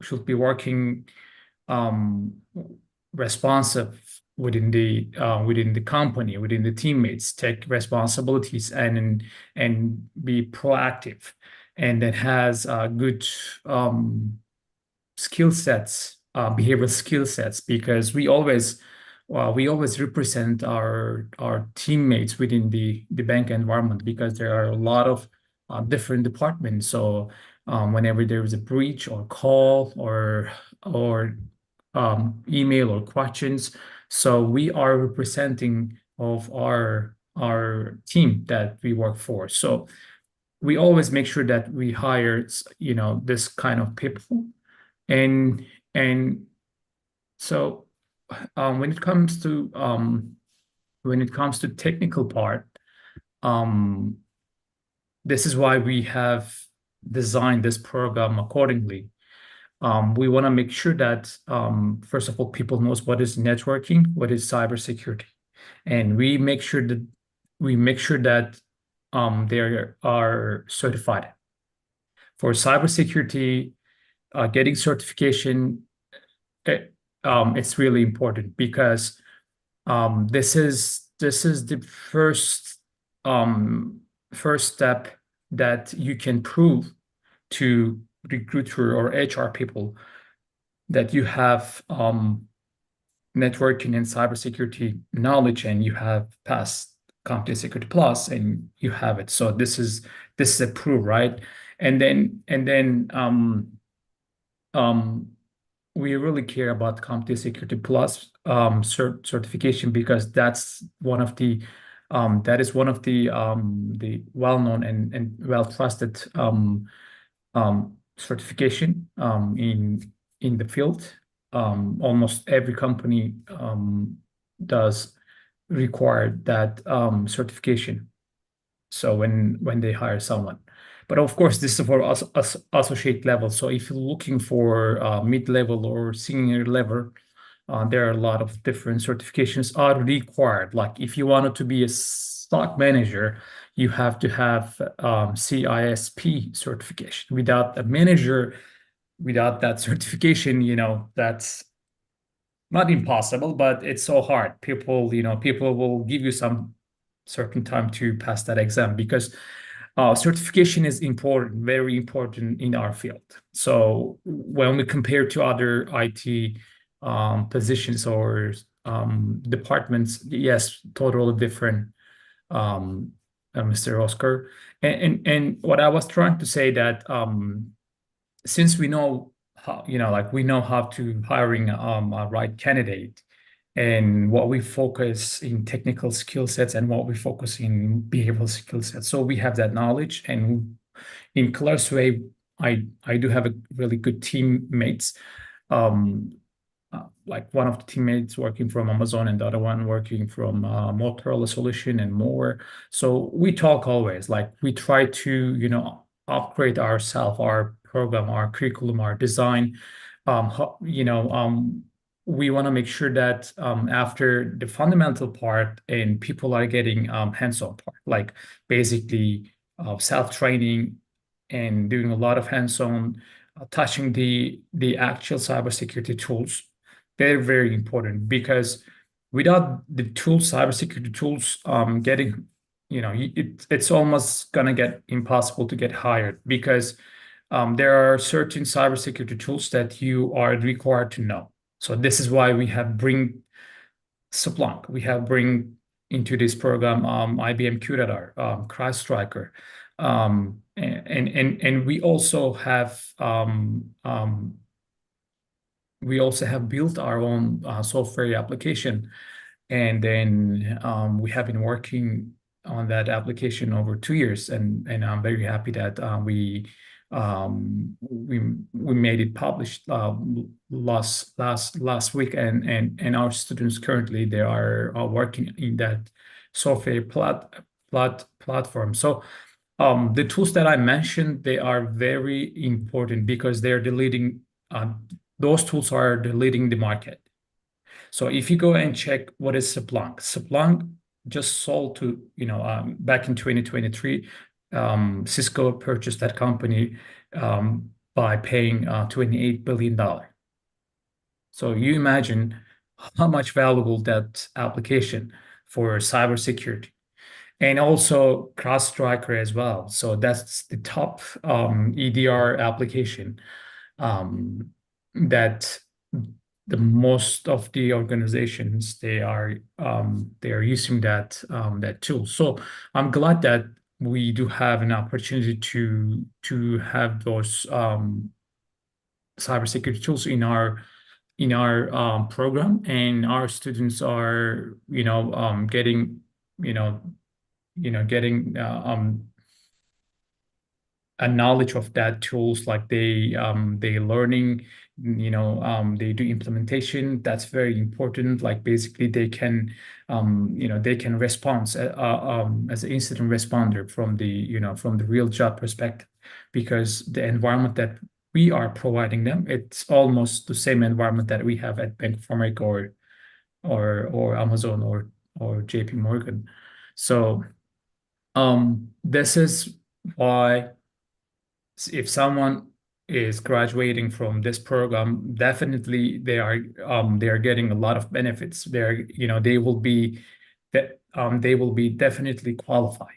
should be working um responsive within the company, within the teammates, take responsibilities and be proactive, and that has good skill sets, behavioral skill sets, because we always represent our teammates within the bank environment because there are a lot of different departments. So whenever there is a breach or call or email or questions, so we are representing of our team that we work for. So we always make sure that we hire this kind of people. And so when it comes to technical part, um, this is why we have designed this program accordingly. We want to make sure that first of all, people knows what is networking, what is cybersecurity, and we make sure that they are certified for cybersecurity. Getting certification, it's really important because this is the first step that you can prove to recruiter or HR people that you have networking and cybersecurity knowledge, and you have passed CompTIA Security Plus, and you have it. So this is a proof, right? And then we really care about CompTIA Security Plus certification because that is one of the well-known and well-trusted certification in the field. Almost every company does require that certification. So when they hire someone. But of course, this is for associate level. So if you're looking for mid-level or senior level, there are a lot of different certifications are required. Like if you wanted to be a stock manager, you have to have CISP certification. Without a manager, without that certification, that's not impossible, but it's so hard. People will give you some certain time to pass that exam because certification is important, very important in our field. So when we compare to other IT positions or departments, yes, totally different, Mr. Oscar. And what I was trying to say that since we know how, like we know how to hiring a right candidate, and what we focus in technical skill sets and what we focus in behavioral skill sets. So we have that knowledge, and in Clarusway, I do have a really good teammates. Like one of the teammates working from Amazon and the other one working from Motorola Solution and more. So we talk always, like we try to, upgrade ourselves, our program, our curriculum, our design. We want to make sure that after the fundamental part and people are getting hands-on part, like basically self-training and doing a lot of hands-on, touching the actual cybersecurity tools. Very, very important, because without the tools, cybersecurity tools, getting, it's almost gonna get impossible to get hired, because there are certain cybersecurity tools that you are required to know. So this is why we have bring Splunk, we have bring into this program IBM QRadar, CrowdStrike, and we also have built our own software application, and then we have been working on that application over 2 years, and I'm very happy that we made it published last week, and our students currently they are working in that software platform. So the tools that I mentioned, they are very important because they're the leading. Those tools are the leading the market. So if you go and check what is Splunk just sold to, back in 2023, Cisco purchased that company by paying $28 billion. So you imagine how much valuable that application for cybersecurity. And also CrowdStrike as well. So that's the top EDR application that the most of the organizations they are using that tool. So I'm glad that we do have an opportunity to have those cybersecurity tools in our program, and our students are getting getting a knowledge of that tools, like they learning, they do implementation. That's very important. Like basically they can they can respond as an incident responder from the real job perspective, because the environment that we are providing them, it's almost the same environment that we have at Bank of America or Amazon or JP Morgan. So this is why if someone is graduating from this program, definitely they are getting a lot of benefits. They will be definitely qualified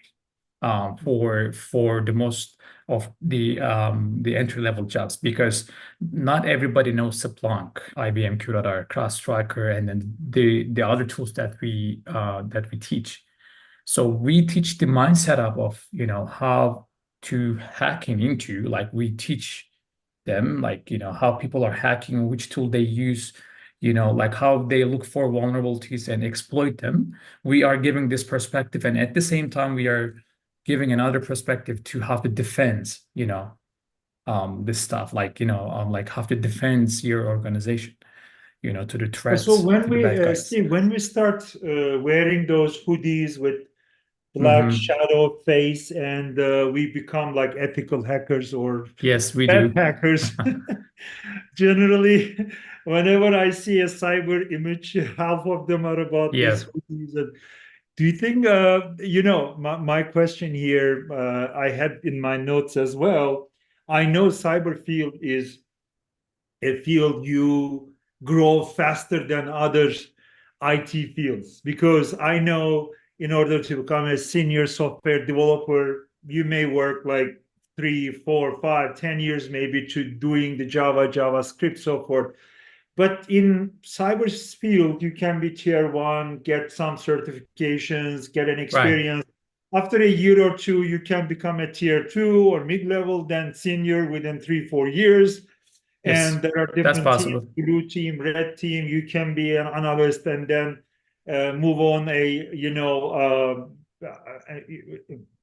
for the most of the entry-level jobs, because not everybody knows Splunk, IBM QRadar, CrowdStrike, and then the other tools that we teach. So we teach the mindset of how to hacking into, like we teach them like how people are hacking, which tool they use, like how they look for vulnerabilities and exploit them. We are giving this perspective, and at the same time we are giving another perspective to how to defend this stuff, like like how to defend your organization to the threats, So when to the bad guys. Steve, when we start wearing those hoodies with black Mhm. shadow face, and we become like ethical hackers or Yes, we bad do. hackers. Generally, whenever I see a cyber image, half of them are about Yeah. these hoodies. And do you think, my question here, I had in my notes as well. I know cyber field is a field you grow faster than other IT fields, because I know in order to become a senior software developer, you may work like 3, 4, 5, 10 years maybe to doing the JavaScript, so forth. But in cyber field, you can be tier one, get some certifications, get an Right. experience. After a year or two, you can become a tier two or mid-level, then senior within 3, 4 years. Yes, And there are that's different teams, possible. blue team, red team. You can be an analyst and then move on a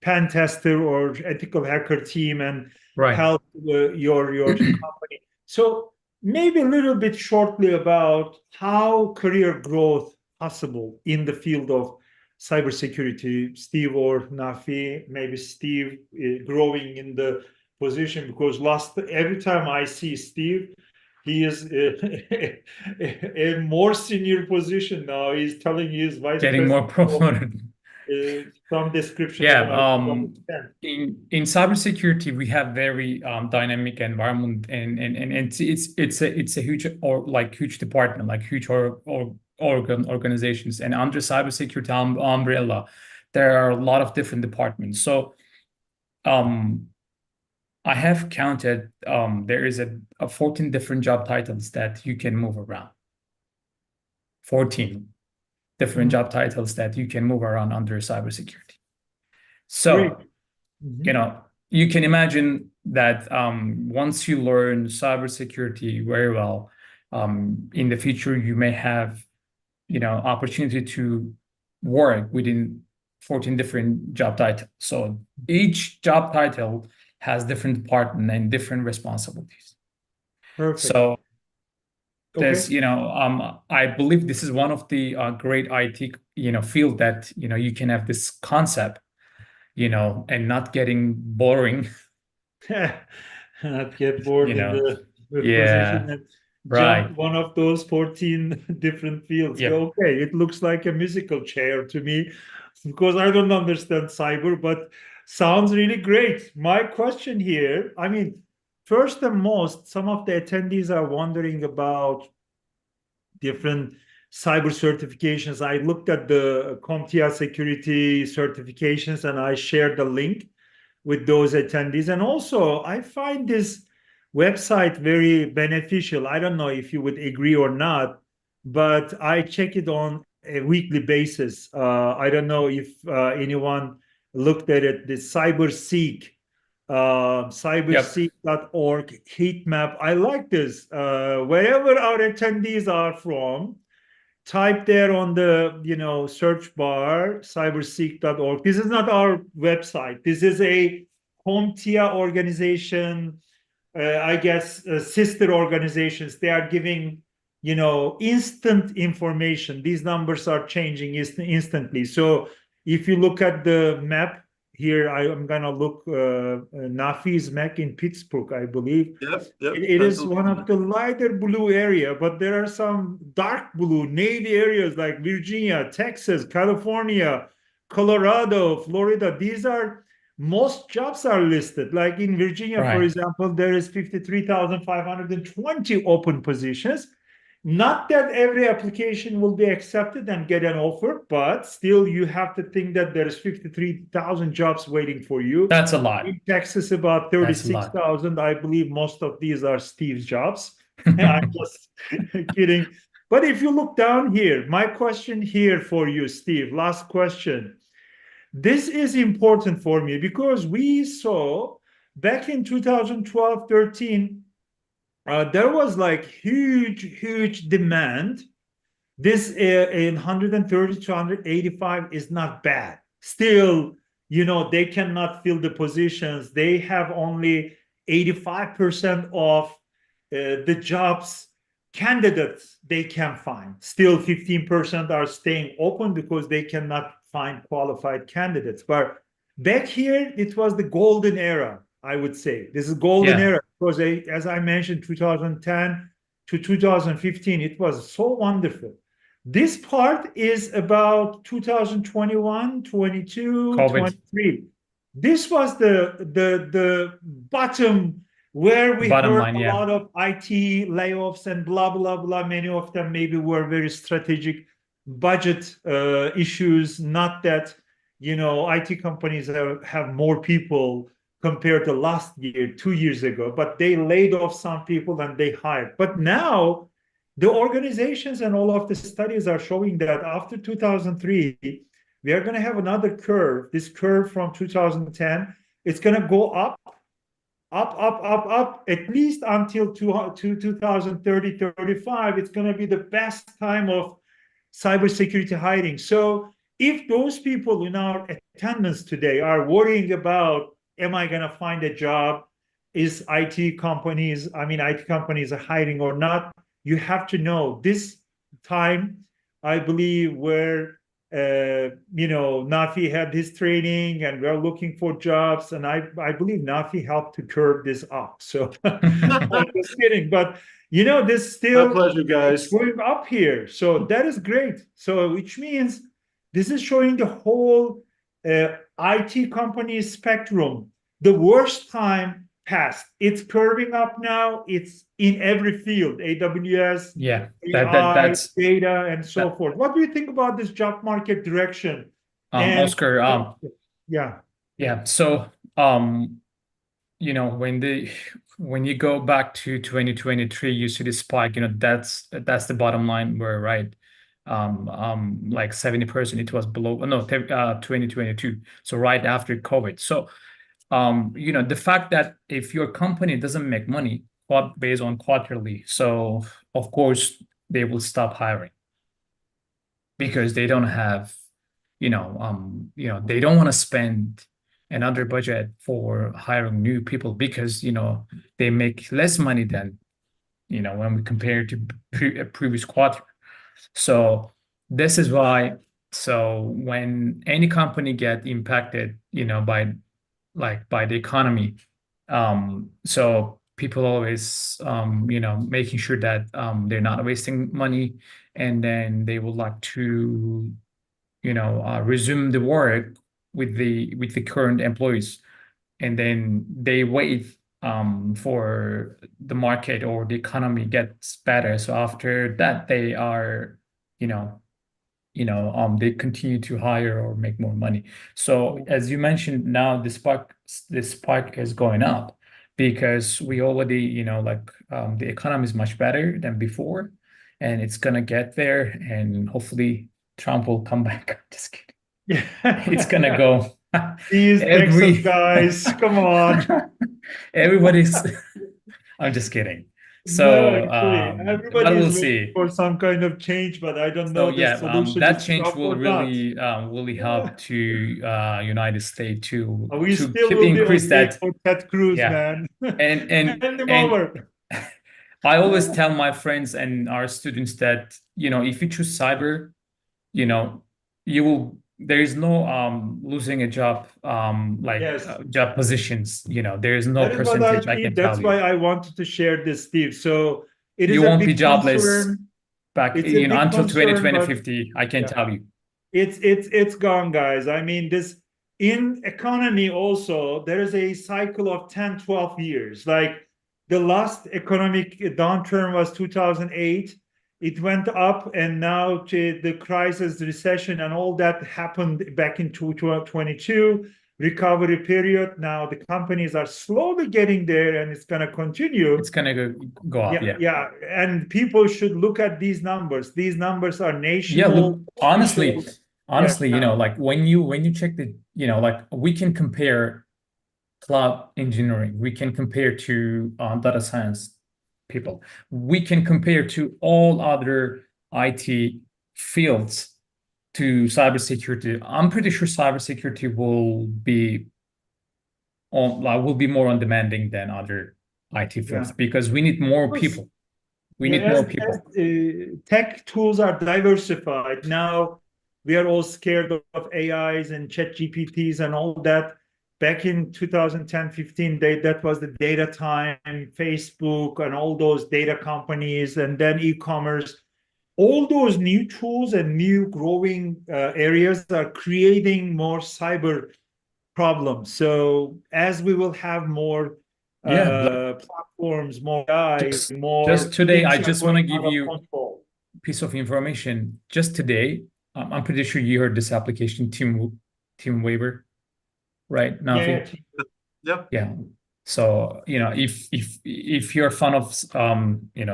pen tester or ethical hacker team and Right. help your company. So maybe a little bit shortly about how career growth possible in the field of cybersecurity, Steve or Nafi, maybe Steve growing in the position, because every time I see Steve, he is a more senior position now. He's telling you he's vice Getting more president of promoted. some description, I Yeah, don't know. in cybersecurity, we have very dynamic environment, and it's a huge huge department, like huge organizations, and under cybersecurity umbrella, there are a lot of different departments. So I have counted, there is a 14 different job titles that you can move around. 14 different job titles that you can move around under cybersecurity. Great. So, you can imagine that once you learn cybersecurity very well, in the future, you may have, opportunity to work within 14 different job titles. So each job title has different department and different responsibilities. Perfect. So there's, Okay. I believe this is one of the great IT, field that, you can have this concept, and not getting boring. Not get bored in the Yeah, position and right. jump one of those 14 different fields. Yep. Okay, it looks like a musical chair to me because I don't understand cyber, but sounds really great. My question here, I mean, first and most, some of the attendees are wondering about different cyber certifications. I looked at the CompTIA security certifications and I shared the link with those attendees. And also, I find this website very beneficial. I don't know if you would agree or not, but I check it on a weekly basis. I don't know if anyone looked at it, the cyberseek.org heat map. I like this. Wherever our attendees are from, type there on the search bar cyberseek.org. This is not our website. This is a CompTIA organization, I guess sister organizations. They are giving instant information. These numbers are changing instantly. So if you look at the map here, I'm gonna look Nafi's map in Pittsburgh, I believe. Yep. It is one of the lighter blue area, but there are some dark blue, navy areas like Virginia, Texas, California, Colorado, Florida. These are most jobs are listed. Like in Virginia, for Right. example, there is 53,520 open positions. Not that every application will be accepted and get an offer, but still you have to think that there's 53,000 jobs waiting for you. That's a lot. In Texas, about That's a lot. 36,000. I believe most of these are Steve's jobs. I'm just kidding. But if you look down here, my question here for you, Steve, last question. This is important for me because we saw back in 2012, 13, there was like huge demand. This in 130 to 185 is not bad. Still, they cannot fill the positions. They have only 85% of the jobs candidates they can find. Still 15% are staying open because they cannot find qualified candidates. But back here, it was the golden era, I would say. This is golden era because as I mentioned, 2010 to 2015, it was so wonderful. This part is about 2021, 22, COVID. 23. This was the bottom where we Bottom heard line, a lot of IT layoffs and blah, blah, blah. Many of them maybe were very strategic budget issues. Not that, IT companies have more people compared to last year, 2 years ago, but they laid off some people and they hired. But now the organizations and all of the studies are showing that after 2003, we are going to have another curve. This curve from 2010, it's going to go up up, at least until 2030, 35. It's going to be the best time of cybersecurity hiring. So if those people in our attendance today are worrying about, am I going to find a job? Is IT companies are hiring or not? You have to know this time, I believe, where Nafi had his training and we're looking for jobs. And I believe Nafi helped to curb this up. So I'm just kidding. But, this My still pleasure, it's guys. going up here. So that is great. So which means this is showing the whole IT company spectrum. The worst time passed. It's curving up now. It's in every field, AWS, Yeah, AI, that's data, and so that. forth. What do you think about this job market direction? And Oscar, yeah, yeah. So, when you go back to 2023, you see the spike. That's the bottom line. Where right, like 70%, it was below. No, 2022. So right after COVID. So, the fact that if your company doesn't make money based on quarterly, so of course they will stop hiring because they don't have, they don't want to spend another budget for hiring new people because they make less money than when we compare to previous quarter. So this is why. So when any company get impacted, by the economy, so people always making sure that they're not wasting money, and then they would like to resume the work with the current employees, and then they wait for the market or the economy gets better. So after that, they are you know they continue to hire or make more money. So as you mentioned, now the spark is going up because we already the economy is much better than before, and it's gonna get there, and hopefully Trump will come back. Just kidding. It's gonna go. these Texas every guys, come on. everybody's. I'm just kidding. No, So, actually, but everybody we'll is waiting see. for some kind of change, but I don't So know the yeah, solution that is change Trump will or not. really help to United States to We still keep will be increase on wait that. for Ted Cruz, Yeah, man. and Hand him and over. I always tell my friends and our students that if you choose cyber, you know you will. There is no losing a job, like Yes, job positions. There is no that is what I percentage I mean. can That's tell you. why I wanted to share this, Steve. So it is You a won't be big jobless concern. back It's a big until concern, 2020, but 50. I can yeah, tell you. it's gone, guys. I mean, this in economy also, there is a cycle of 10, 12 years. Like the last economic downturn was 2008. It went up, and now to the crisis, the recession, and all that happened back in 2022 recovery period. Now the companies are slowly getting there, and it's going to continue. It's gonna go up. Yeah, Yeah. yeah, and people should look at these numbers. These numbers are Yeah, look, national, honestly, official. Yeah, like when you check the, like we can compare cloud engineering, we can compare to data science people, we can compare to all other IT fields to cybersecurity. I'm pretty sure cybersecurity will be more on demanding than other IT fields yeah. because we need more Plus, people. We yeah, need more people. tech tools are diversified now, we are all scared of AIs and chat GPTs and all that. Back in 2010, 15, that was the data time, Facebook and all those data companies, and then e-commerce. All those new tools and new growing areas are creating more cyber problems. So as we will have more Yeah, platforms, more AI, just more today, I things are just want to going give out of you control. piece of information. Just today, I'm pretty sure you heard this application, Team Waiver, right, Yeah, Nafi? Yep. Yeah. So, if you're a fan of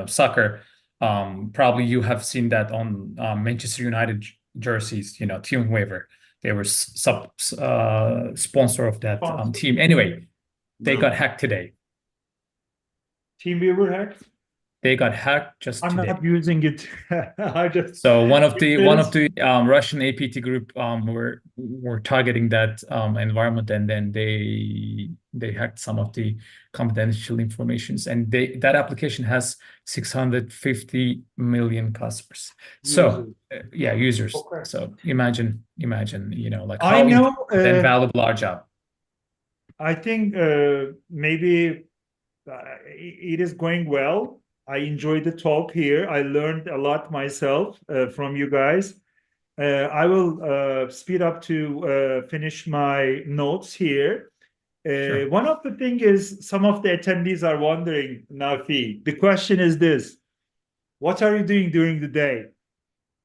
soccer, probably you have seen that on Manchester United jerseys, Team Waiver. They were sponsor of that sponsor. team. Anyway, they No. got hacked today. TeamViewer hacked? They got hacked just I'm today. not using it. I just So one of because the Russian APT group were targeting that environment, and then they hacked some of the confidential informations, and that application has 650 million customers. So users. yeah, users. Okay. So imagine, you know, like I how know. important and valuable our job. I think maybe it is going well. I enjoyed the talk here. I learned a lot myself from you guys. I will speed up to finish my notes here. Sure. One of the things is some of the attendees are wondering, Nafi, the question is this: what are you doing during the day?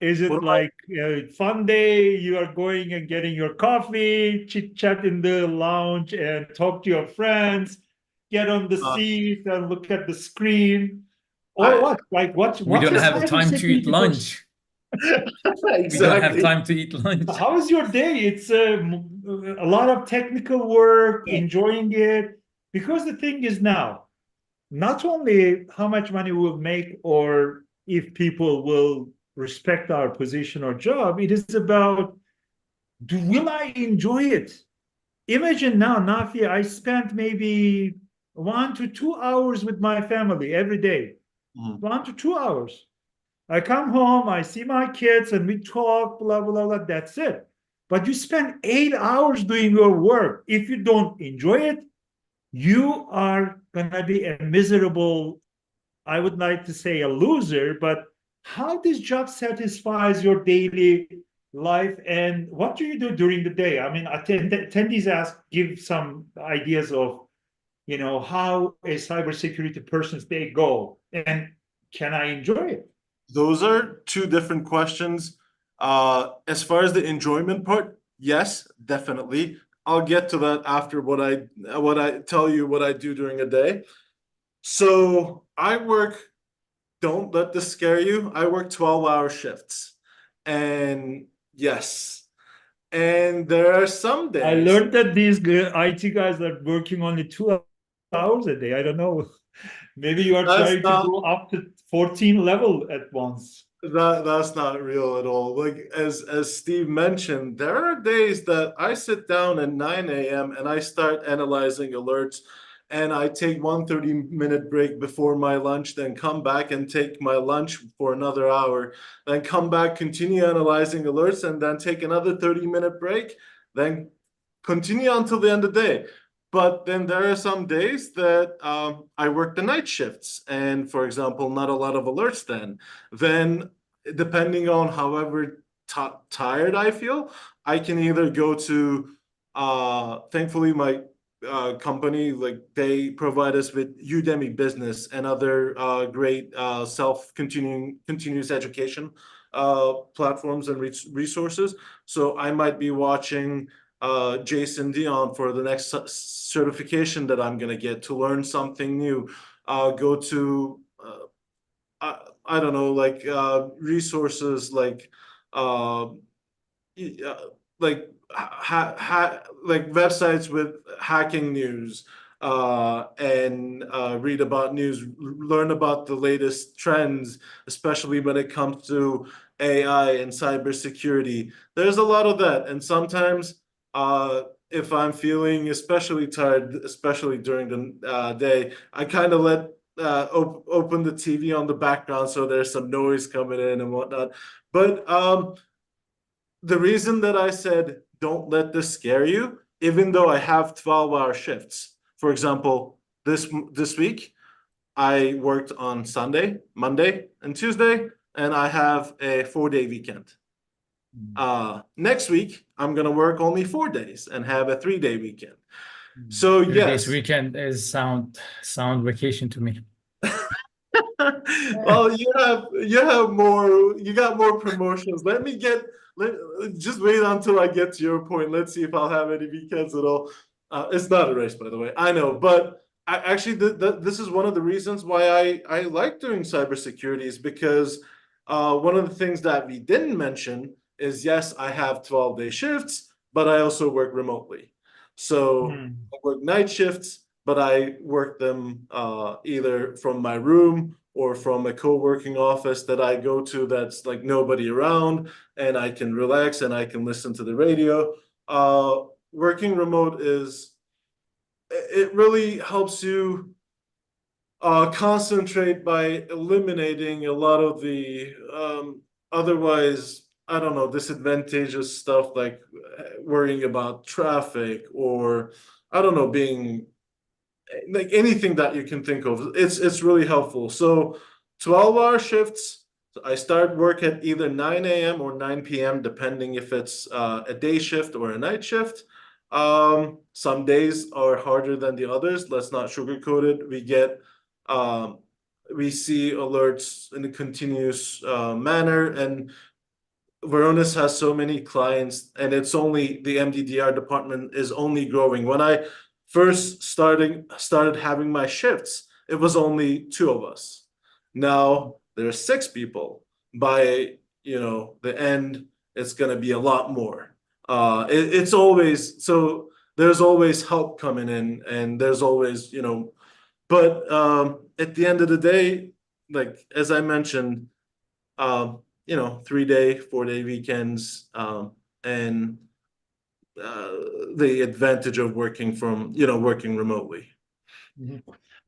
Is it What like a fun day? You are going and getting your coffee, chit chat in the lounge, and talk to your friends, get on the about, seat and look at the screen, or I what? Like We what's don't a have time to eat cybersecurity person? lunch. We don't have exactly. time to eat lunch. How is your day? It's a lot of technical work, enjoying it. Because the thing is now, not only how much money we'll make or if people will respect our position or job, it is about will I enjoy it? Imagine now, Nafi, I spent maybe 1 to 2 hours with my family every day. Mhm. 1 to 2 hours. I come home, I see my kids, and we talk, blah, blah, blah. That's it. But you spend 8 hours doing your work. If you don't enjoy it, you are going to be a miserable, I would like to say a loser, but how this job satisfies your daily life and what do you do during the day? I mean, attendees ask, give some ideas of, how a cybersecurity person's day go and can I enjoy it? Those are two different questions. As far as the enjoyment part, yes, definitely. I'll get to that after what I tell you what I do during a day. So I work, don't let this scare you. I work 12-hour shifts. And yes. And there are some I days learned that these IT guys are working only 2 hours a day. I don't know. Maybe you are that's trying to not go up to 14 level at once. that's not real at all. Like as Steve mentioned, there are days that I sit down at 9 a.m. and I start analyzing alerts and I take 1 30-minute break before my lunch, then come back and take my lunch for another hour, then come back, continue analyzing alerts, and then take another 30-minute break, then continue until the end of the day. But then there are some days that I work the night shifts, and for example, not a lot of alerts then depending on however tired I feel, I can either go to thankfully my company, like they provide us with Udemy Business and other great continuous education platforms and resources. So I might be watching Jason Dion for the next certification that I'm gonna get to learn something new. Go to I don't know, like resources uh, like like websites with hacking news and read about news, learn about the latest trends, especially when it comes to AI and cybersecurity. There's a lot of that, and sometimes if I'm feeling especially tired, especially during the day, I kind of let open the TV on the background so there's some noise coming in and whatnot. But the reason that I said don't let this scare you, even though I have 12-hour shifts. For example, this week I worked on Sunday, Monday, and Tuesday, and I have a 4-day weekend. Next week I'm gonna work only 4 days and have a 3-day weekend. So 3 days yes. weekend is sound vacation to me. Well, you got more promotions. Let just wait until I get to your point. Let's see if I'll have any weekends at all. It's not a race, by the way. I know, but actually, this is one of the reasons why I like doing cybersecurity is because one of the things that we didn't mention is yes, I have 12-day shifts, but I also work remotely. So I work night shifts, but I work them either from my room or from a co-working office that I go to that's like nobody around, and I can relax and I can listen to the radio. Working remote it really helps you concentrate by eliminating a lot of the otherwise, I don't know, disadvantageous stuff like worrying about traffic or I don't know, being like anything that you can think of. It's really helpful. So 12-hour shifts. I start work at either 9 a.m. or 9 p.m. depending if it's a day shift or a night shift. Some days are harder than the others. Let's not sugarcoat it. We see alerts in a continuous manner, and Varonis has so many clients, and it's only the MDDR department is only growing. When I first started having my shifts, it was only 2 of us. Now there are 6 people. By the end, it's gonna be a lot more. It's always so there's always help coming in, and there's always but at the end of the day, like as I mentioned, 3-day, 4-day weekends, and the advantage of working working remotely.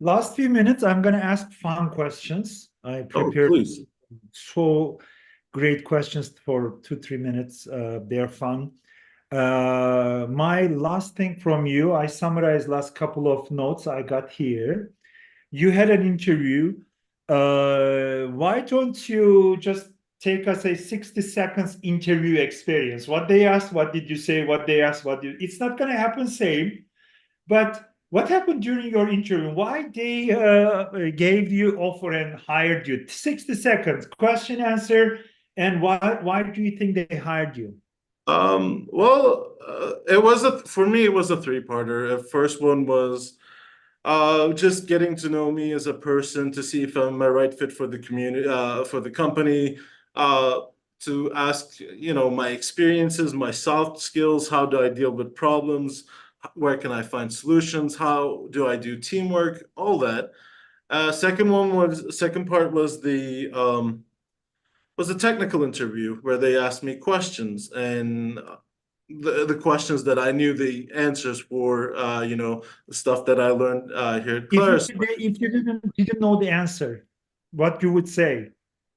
Last few minutes, I'm going to ask fun questions. I Oh, prepared please. so great questions for 2-3 minutes. They're fun. My last thing from you, I summarized last couple of notes I got here. You had an interview. Why don't you just take us a 60 seconds interview experience? What they asked, what did you say? What they asked, it's not going to happen same, but what happened during your interview? Why they gave you offer and hired you? 60 seconds, question, answer, and why do you think they hired you? Well, for me, it was a 3-parter. The first one was just getting to know me as a person to see if I'm a right fit for the community, for the company, to ask, my experiences, my soft skills, how do I deal with problems, where can I find solutions, how do I do teamwork, all that. Second part was the technical interview where they asked me questions, and the questions that I knew the answers for, the stuff that I learned here at Clarusway. If you didn't know the answer, what you would say?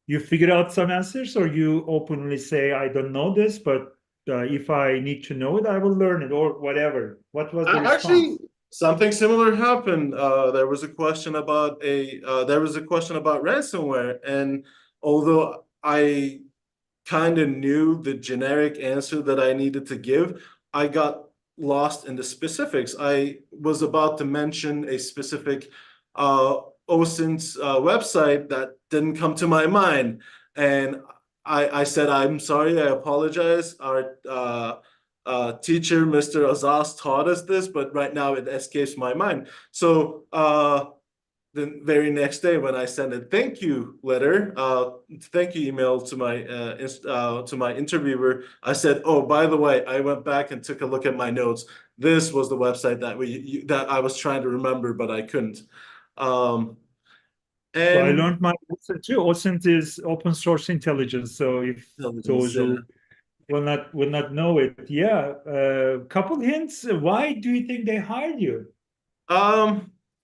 You figure out some answers, or you openly say, I don't know this, but if I need to know it, I will learn it, or whatever. What was the response? Actually, something similar happened. There was a question about ransomware, and although I kind of knew the generic answer that I needed to give, I got lost in the specifics. I was about to mention a specific OSINT's website that didn't come to my mind, and I said, I'm sorry, I apologize. Our teacher, Mr. Azaz, taught us this, but right now it escapes my mind. So the very next day, when I sent a thank you letter, thank you email to my interviewer, I said, "Oh, by the way, I went back and took a look at my notes. This was the website that I was trying to remember, but I couldn't." So I learned my lesson too. OSINT is open source intelligence. So if those who will not know it, couple hints. Why do you think they hired you?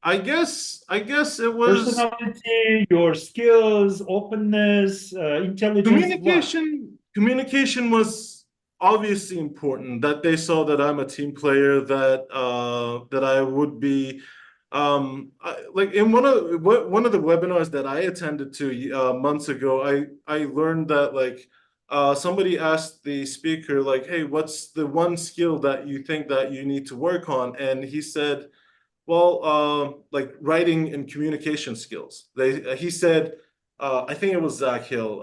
I guess it was personality, your skills, openness, intelligence. Communication was obviously important. That they saw that I'm a team player, that I would be like in one of the webinars that I attended to months ago. I learned that like somebody asked the speaker like, "Hey, what's the one skill that you think that you need to work on?" And he said, well, like writing and communication skills. He said, I think it was Zach Hill.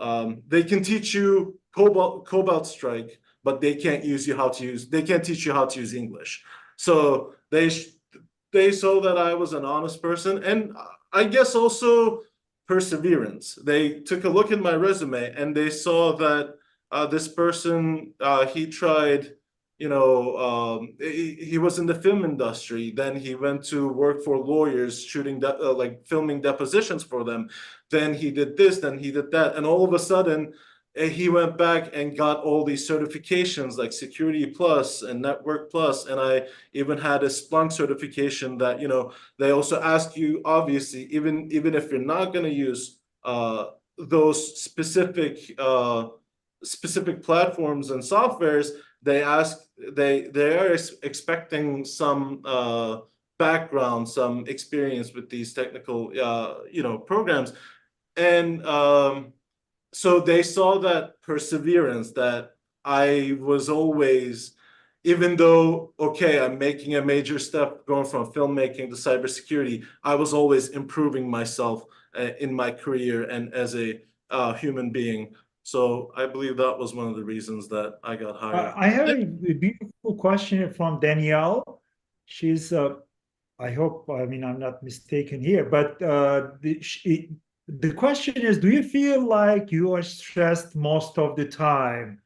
They can teach you Cobalt Strike, but they can't teach you how to use English. So they saw that I was an honest person, and I guess also perseverance. They took a look at my resume and they saw that this person he tried he was in the film industry. Then he went to work for lawyers, shooting like filming depositions for them. Then he did this, then he did that, and all of a sudden he went back and got all these certifications like Security Plus and Network Plus, and I even had a Splunk certification that they also ask you, obviously, even if you're not going to use those specific platforms and softwares, they are expecting some background, some experience with these technical programs, and so they saw that perseverance that I was always, even though, okay, I'm making a major step going from filmmaking to cybersecurity, I was always improving myself in my career and as a human being. So I believe that was one of the reasons that I got hired. I have a beautiful question from Danielle. She's, I hope, I mean, I'm not mistaken here, but the question is, do you feel like you are stressed most of the time?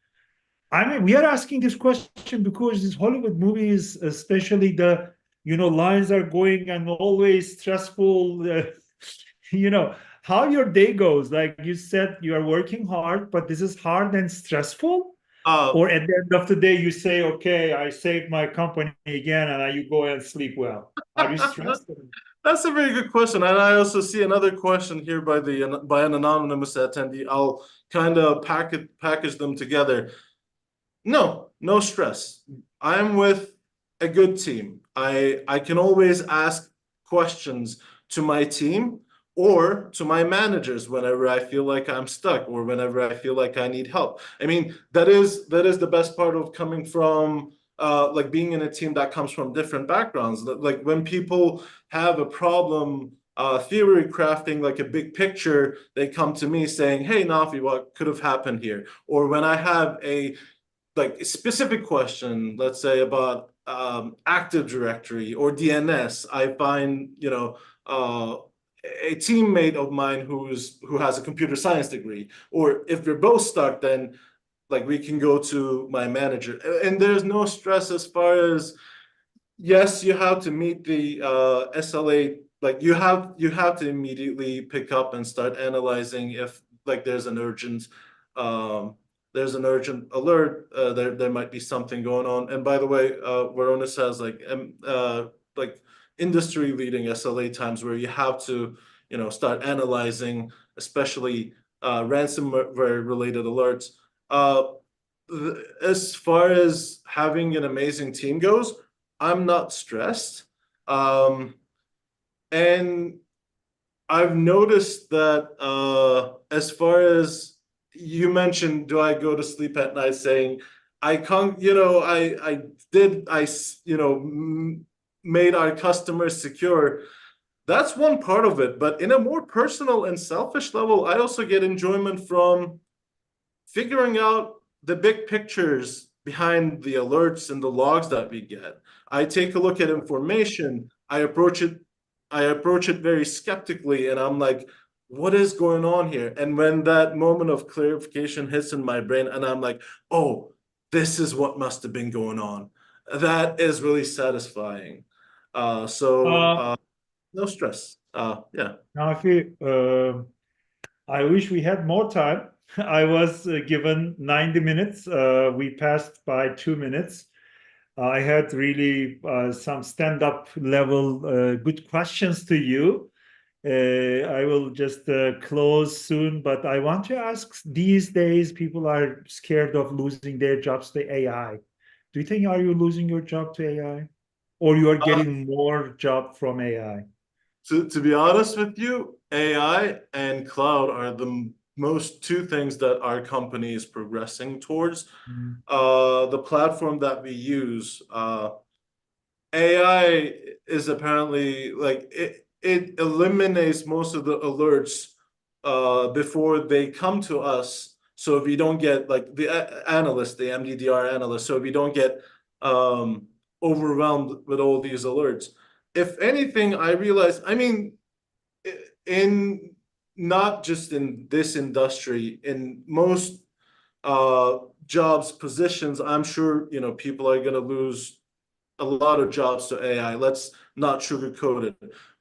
I mean, we are asking this question because these Hollywood movies, especially lines are going and always stressful, how your day goes. Like you said, you are working hard, but this is hard and stressful. Or at the end of the day, you say, okay, I saved my company again, and you go and sleep well. Are you stressed? That's a very good question. And I also see another question here by an anonymous attendee. I'll kind of package them together. No stress. I'm with a good team. I can always ask questions to my team or to my managers whenever I feel like I'm stuck or whenever I feel like I need help. I mean, that is the best part of coming from like being in a team that comes from different backgrounds. Like when people have a problem theory crafting like a big picture, they come to me saying, hey, Nafi, what could have happened here? Or when I have a specific question, let's say about Active Directory or DNS, I find a teammate of mine who has a computer science degree, or if we're both stuck, then like we can go to my manager, and there's no stress as far as, yes, you have to meet the SLA. Like you have to immediately pick up and start analyzing if like there's an urgent alert, there might be something going on. And by the way, Varonis has like industry leading SLA times where you have to start analyzing, especially ransomware related alerts. As far as having an amazing team goes, I'm not stressed. And I've noticed that as far as you mentioned, do I go to sleep at night saying, I can't, made our customers secure. That's one part of it. But in a more personal and selfish level, I also get enjoyment from figuring out the big pictures behind the alerts and the logs that we get. I take a look at information. I approach it very skeptically, and I'm like, what is going on here? And when that moment of clarification hits in my brain, and I'm like, oh, this is what must have been going on. That is really satisfying. No stress. Yeah. Nafi, I wish we had more time. I was given 90 minutes. We passed by 2 minutes. I had really some stand-up level good questions to you. I will just close soon, but I want to ask, these days people are scared of losing their jobs to AI. Do you think, are you losing your job to AI? Or you are getting more job from AI? To be honest with you, AI and cloud are the most two things that our company is progressing towards. The platform that we use, AI is apparently like it eliminates most of the alerts before they come to us. So if you don't get like the analyst, the MDDR analyst, so if you don't get overwhelmed with all these alerts. If anything, I realize, I mean, not just in this industry, in most jobs, positions, I'm sure, you know, people are going to lose a lot of jobs to AI. Let's not sugarcoat it.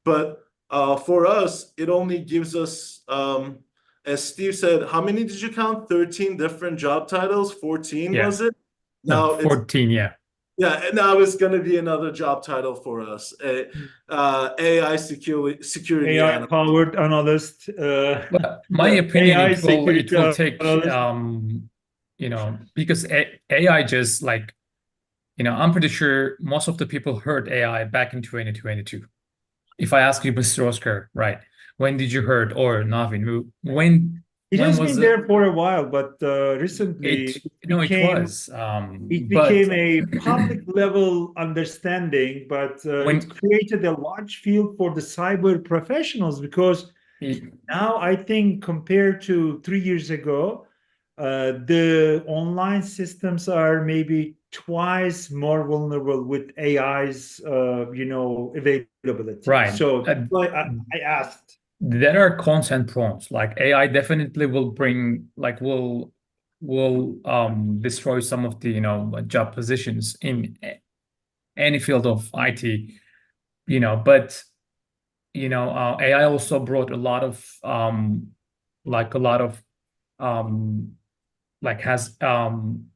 But for us, it only gives us, as Steve said, how many did you count? 13 different job titles? 14, Yeah. was it? No, Now it's 14, yeah. yeah, and now it's going to be another job title for us. AI security AI analyst. powered analyst, Well, my yeah, opinion, AI it security will take analyst. you know, because AI just like, you know, I'm pretty sure most of the people heard AI back in 2022. If I ask you, Mr. Oscar, right, when did you heard, or Navin, It when has was been it? there for a while, but recently It was it but became a public level understanding, but it when created a large field for the cyber professionals because it, now I think compared to 3 years ago, the online systems are maybe twice more vulnerable with AI's, availability. right, So that's why I asked. there are cons and pros. Like AI definitely will bring, like, will destroy some of the, you know, job positions in any field of IT, you know. But you know, AI also brought a lot of like a lot of um like has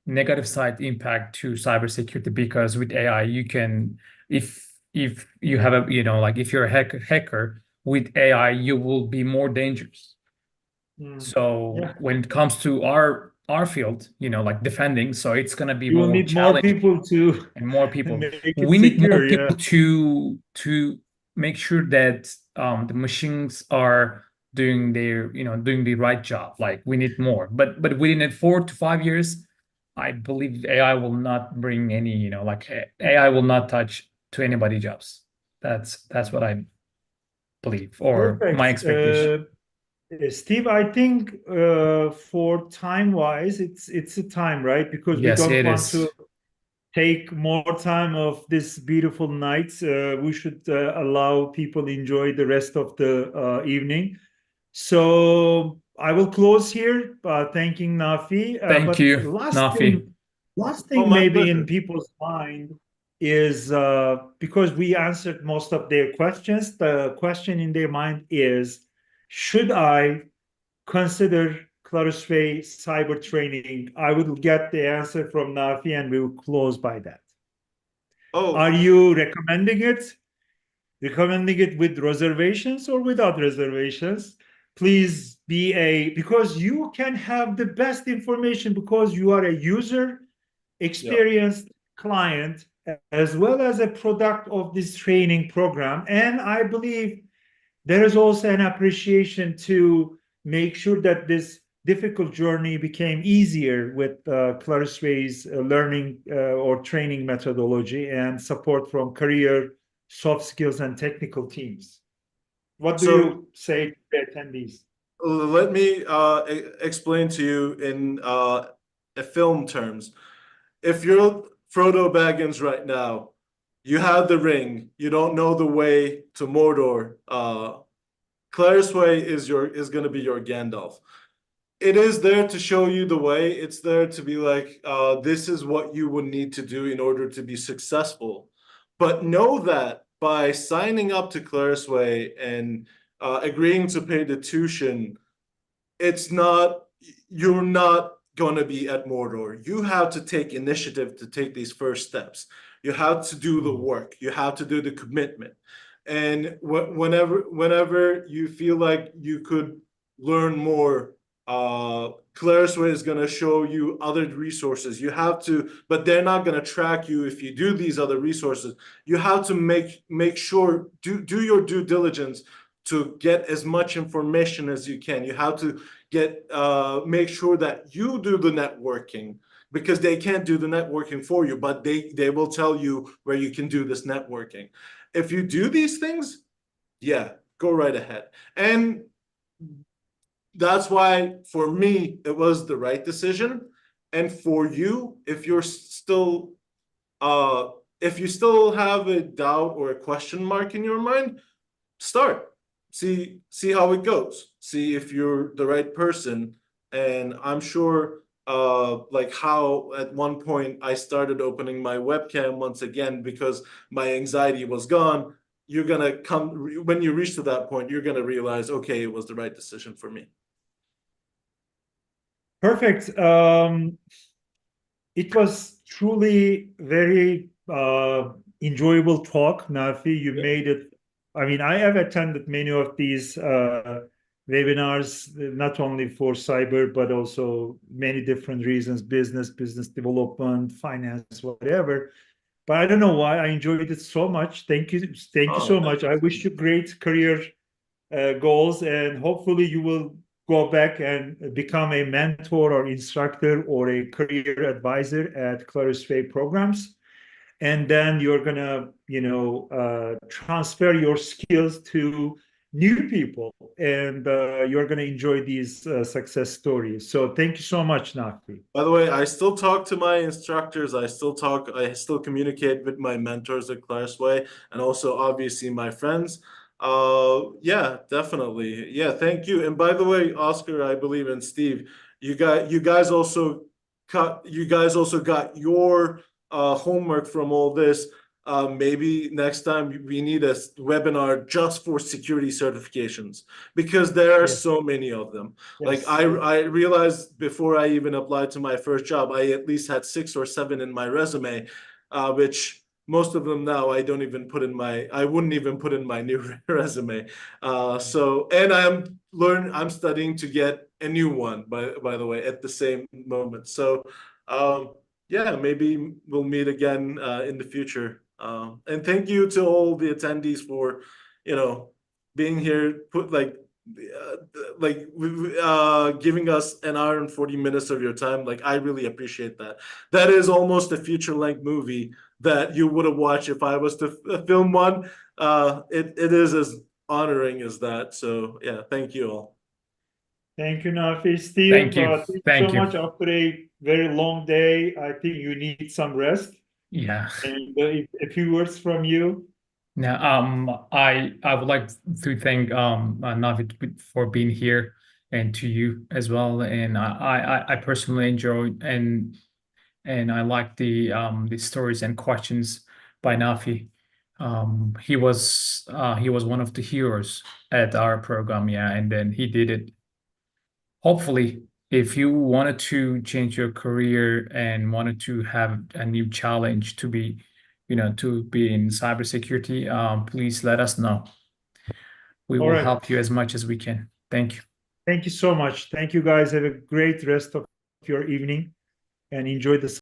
negative side impact to cybersecurity, because with AI you can, if you have a, you know, like if you're a hacker with AI, you will be more dangerous. So Yeah, when it comes to our field, you know, like defending, so it's gonna be you will more need more challenging people to and more people. make it We need more secure. Yeah. people to make sure that the machines are doing their, you know, doing the right job. Like we need more, but within a 4 to 5 years, I believe AI will not bring any, you know, like AI will not touch to anybody jobs. That's what I believe, or my Perfect. expectation. Steve, I think for time-wise, it's a time, right? Because we Yes, don't it want is. to take more time of this beautiful night. We should allow people enjoy the rest of the evening. So I will close here, thanking Nafi. Thank But you, Nafi. last Oh, thing my maybe in pleasure. people's mind is because we answered most of their questions, the question in their mind is, should I consider Clarusway cyber training? I will get the answer from Nafi and we will close by that. Are Oh, you recommending it? Recommending it with reservations or without reservations? Please be because you can have the best information because you are a user, yeah. experienced client, as well as a product of this training program. And I believe there is also an appreciation to make sure that this difficult journey became easier with Clarusway's learning or training methodology and support from career, soft skills, and technical teams. What do So you say to the attendees? let me explain to you in film terms. If you're Frodo Baggins right now, you have the ring, you don't know the way to Mordor. Clarusway is going to be your Gandalf. It is there to show you the way. It's there to be like, this is what you would need to do in order to be successful. But know that by signing up to Clarusway and agreeing to pay the tuition, it's not, you're not going to be at Mordor. You have to take initiative to take these first steps. You have to do the work. You have to do the commitment. And whenever you feel like you could learn more, Clarusway is going to show you other resources. You have to, but they're not going to track you if you do these other resources. You have to make sure, do your due diligence to get as much information as you can. You have to make sure that you do the networking, because they can't do the networking for you, but they will tell you where you can do this networking. If you do these things, yeah, go right ahead. And that's why for me it was the right decision. And for you, if you're still if you still have a doubt or a question mark in your mind, start. See how it goes. See if you're the right person. And I'm sure like how at one point I started opening my webcam once again because my anxiety was gone. You're gonna come when you reach to that point, you're gonna realize, okay, it was the right decision for me. Perfect. It was truly very enjoyable talk, Nafi. You made it. I mean, I have attended many of these webinars, not only for cyber, but also many different reasons, business development, finance, whatever. But I don't know why I enjoyed it so much. Thank you. Thank you so much. I wish you great career goals, and hopefully you will go back and become a mentor or instructor or a career advisor at Clarusway programs. And then you're gonna, transfer your skills to new people, and you're gonna enjoy these success stories. So thank you so much, Nafi. By the way, I still talk to my instructors. I still communicate with my mentors at Clarusway, and also obviously my friends. Yeah, definitely. Yeah, thank you. And by the way, Oscar, I believe, in Steve, you guys also got your homework from all this. Maybe next time we need a webinar just for security certifications because there are so many of them. Like Yes. I realized before I even applied to my first job, I at least had 6 or 7 in my resume, which most of them now I wouldn't even put in my new resume. And I'm studying to get a new one by the way at the same moment. So yeah, maybe we'll meet again in the future. And thank you to all the attendees for, being here, giving us an hour and 40 minutes of your time. Like, I really appreciate that. That is almost a feature-length movie that you would have watched if I was to film one. It is as honoring as that. So yeah, thank you all. Thank you, Nafi. Steve, Thank you. thank you Thank so you. much. After a very long day, I think you need some rest. Yeah. And a few words from you. Now, I would like to thank Navid for being here, and to you as well. And I personally enjoyed and I like the stories and questions by Nafi. He was one of the heroes at our program, yeah, and then he did it. Hopefully, if you wanted to change your career and wanted to have a new challenge to be in cybersecurity, please let us know. We All will right. help you as much as we can. Thank you. Thank you so much. Thank you, guys. Have a great rest of your evening and enjoy the